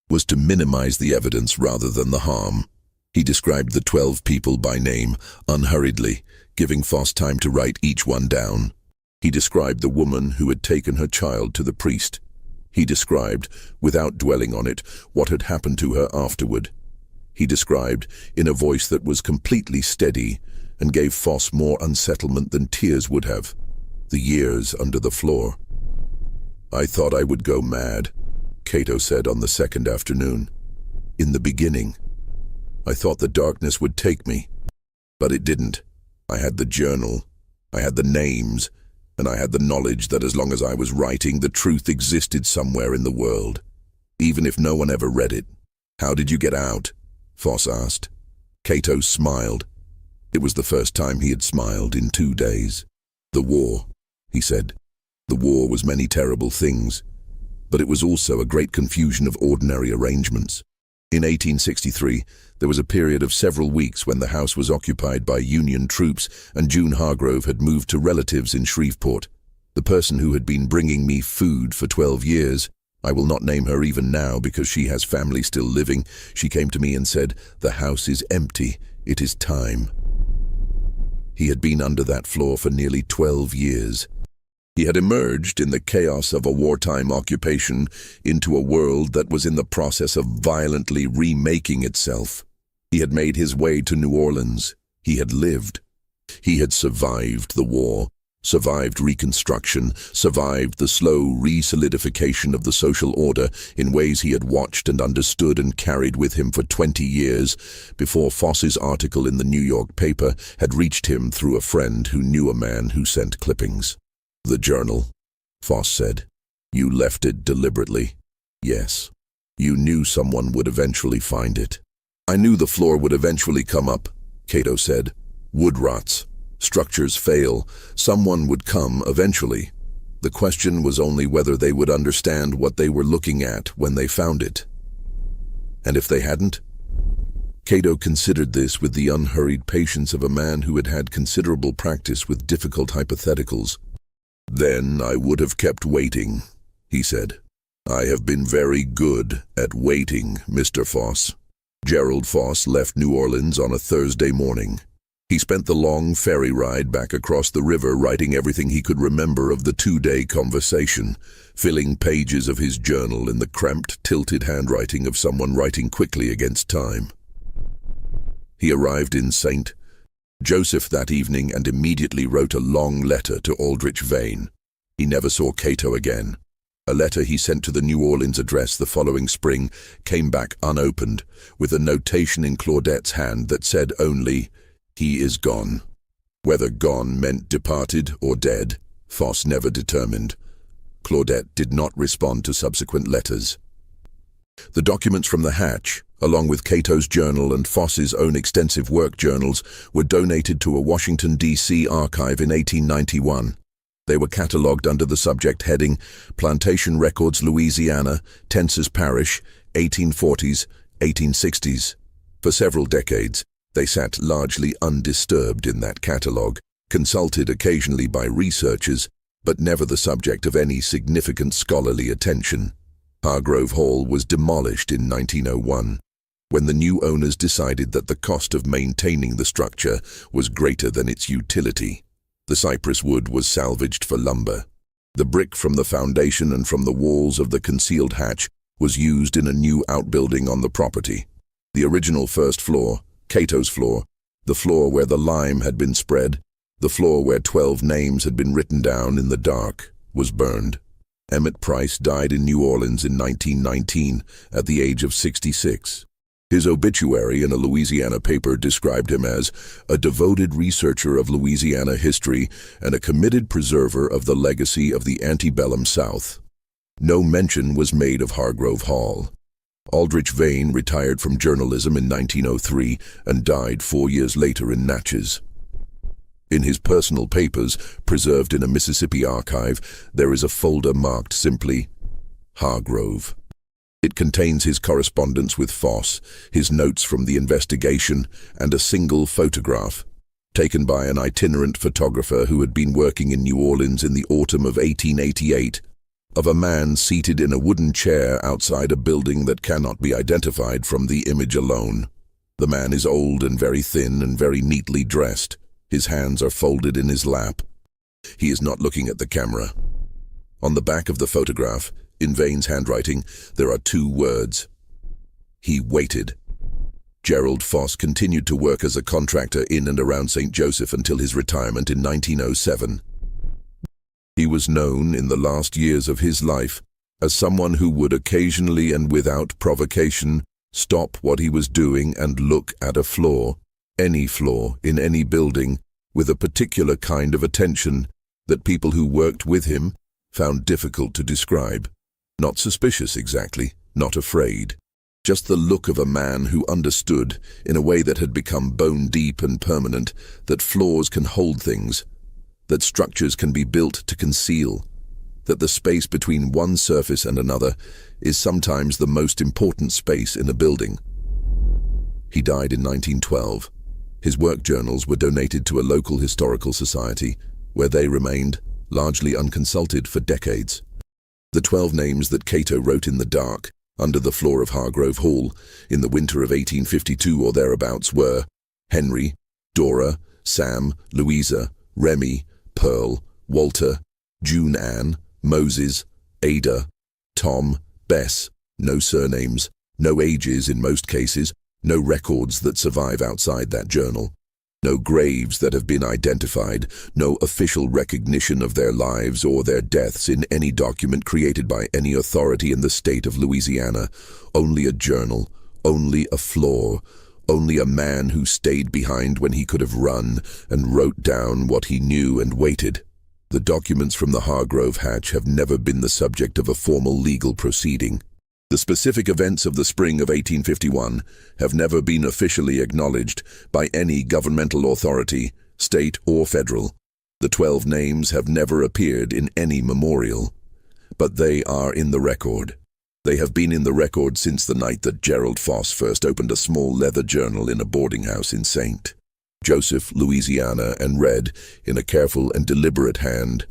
was to minimize the evidence rather than the harm. He described the 12 people by name, unhurriedly, giving Foss time to write each one down. He described the woman who had taken her child to the priest. He described, without dwelling on it, what had happened to her afterward. He described, in a voice that was completely steady and gave Foss more unsettlement than tears would have, the years under the floor. "I thought I would go mad," Cato said on the second afternoon. "In the beginning, I thought the darkness would take me, but it didn't. I had the journal, I had the names, and I had the knowledge that as long as I was writing, the truth existed somewhere in the world, even if no one ever read it." "How did you get out?" Foss asked. Cato smiled. It was the first time he had smiled in 2 days. "The war," he said. "The war was many terrible things, but it was also a great confusion of ordinary arrangements. In 1863, there was a period of several weeks when the house was occupied by Union troops and June Hargrove had moved to relatives in Shreveport. The person who had been bringing me food for 12 years, I will not name her even now because she has family still living, she came to me and said, 'The house is empty, it is time.' He had been under that floor for nearly 12 years. He had emerged in the chaos of a wartime occupation into a world that was in the process of violently remaking itself. He had made his way to New Orleans. He had lived. He had survived the war, survived Reconstruction, survived the slow re-solidification of the social order in ways he had watched and understood and carried with him for 20 years before Foss's article in the New York paper had reached him through a friend who knew a man who sent clippings. "The journal," Foss said. "You left it deliberately." "Yes. You knew someone would eventually find it." "I knew the floor would eventually come up," Cato said. "Wood rots. Structures fail. Someone would come eventually. The question was only whether they would understand what they were looking at when they found it. And if they hadn't?" Cato considered this with the unhurried patience of a man who had had considerable practice with difficult hypotheticals. "Then I would have kept waiting," he said. "I have been very good at waiting, Mr. Foss." Gerald Foss left New Orleans on a Thursday morning. He spent the long ferry ride back across the river writing everything he could remember of the 2-day conversation, filling pages of his journal in the cramped, tilted handwriting of someone writing quickly against time. He arrived in St. Joseph that evening and immediately wrote a long letter to Aldrich Vane. He never saw Cato again. A letter he sent to the New Orleans address the following spring came back unopened, with a notation in Claudette's hand that said only, "He is gone." Whether gone meant departed or dead, Foss never determined. Claudette did not respond to subsequent letters. The documents from the hatch, along with Cato's journal and Foss's own extensive work journals, were donated to a Washington, D.C. archive in 1891. They were catalogued under the subject heading Plantation Records, Louisiana, Tenses Parish, 1840s, 1860s. For several decades, they sat largely undisturbed in that catalogue, consulted occasionally by researchers, but never the subject of any significant scholarly attention. Hargrove Hall was demolished in 1901, when the new owners decided that the cost of maintaining the structure was greater than its utility. The cypress wood was salvaged for lumber. The brick from the foundation and from the walls of the concealed hatch was used in a new outbuilding on the property. The original first floor, Cato's floor, the floor where the lime had been spread, the floor where 12 names had been written down in the dark, was burned. Emmett Price died in New Orleans in 1919 at the age of 66. His obituary in a Louisiana paper described him as a devoted researcher of Louisiana history and a committed preserver of the legacy of the antebellum South. No mention was made of Hargrove Hall. Aldrich Vane retired from journalism in 1903 and died 4 years later in Natchez. In his personal papers, preserved in a Mississippi archive, there is a folder marked simply Hargrove. It contains his correspondence with Foss, his notes from the investigation, and a single photograph, taken by an itinerant photographer who had been working in New Orleans in the autumn of 1888, of a man seated in a wooden chair outside a building that cannot be identified from the image alone. The man is old and very thin and very neatly dressed. His hands are folded in his lap. He is not looking at the camera. On the back of the photograph, in Vane's handwriting, there are 2 words. He waited. Gerald Foss continued to work as a contractor in and around St. Joseph until his retirement in 1907. He was known in the last years of his life as someone who would occasionally and without provocation stop what he was doing and look at a floor, any floor in any building, with a particular kind of attention that people who worked with him found difficult to describe. Not suspicious exactly, not afraid. Just the look of a man who understood, in a way that had become bone-deep and permanent, that floors can hold things, that structures can be built to conceal, that the space between one surface and another is sometimes the most important space in a building. He died in 1912. His work journals were donated to a local historical society, where they remained, largely unconsulted, for decades. The 12 names that Cato wrote in the dark, under the floor of Hargrove Hall, in the winter of 1852 or thereabouts were Henry, Dora, Sam, Louisa, Remy, Pearl, Walter, June Ann, Moses, Ada, Tom, Bess, no surnames, no ages in most cases, no records that survive outside that journal, no graves that have been identified, no official recognition of their lives or their deaths in any document created by any authority in the state of Louisiana, only a journal, only a floor, only a man who stayed behind when he could have run and wrote down what he knew and waited. The documents from the Hargrove hatch have never been the subject of a formal legal proceeding. The specific events of the spring of 1851 have never been officially acknowledged by any governmental authority, state or federal. The 12 names have never appeared in any memorial, but they are in the record. They have been in the record since the night that Gerald Foss first opened a small leather journal in a boarding house in St. Joseph, Louisiana, and read, in a careful and deliberate hand,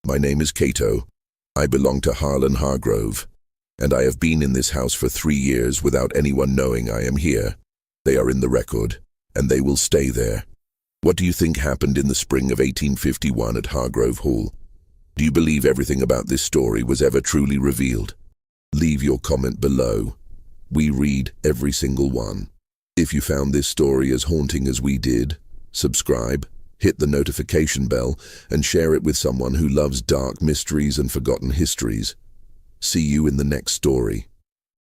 "My name is Cato. I belong to Harlan Hargrove, and I have been in this house for 3 years without anyone knowing I am here. They are in the record, and they will stay there." What do you think happened in the spring of 1851 at Hargrove Hall? Do you believe everything about this story was ever truly revealed? Leave your comment below. We read every single one. If you found this story as haunting as we did, subscribe, hit the notification bell, and share it with someone who loves dark mysteries and forgotten histories. See you in the next story.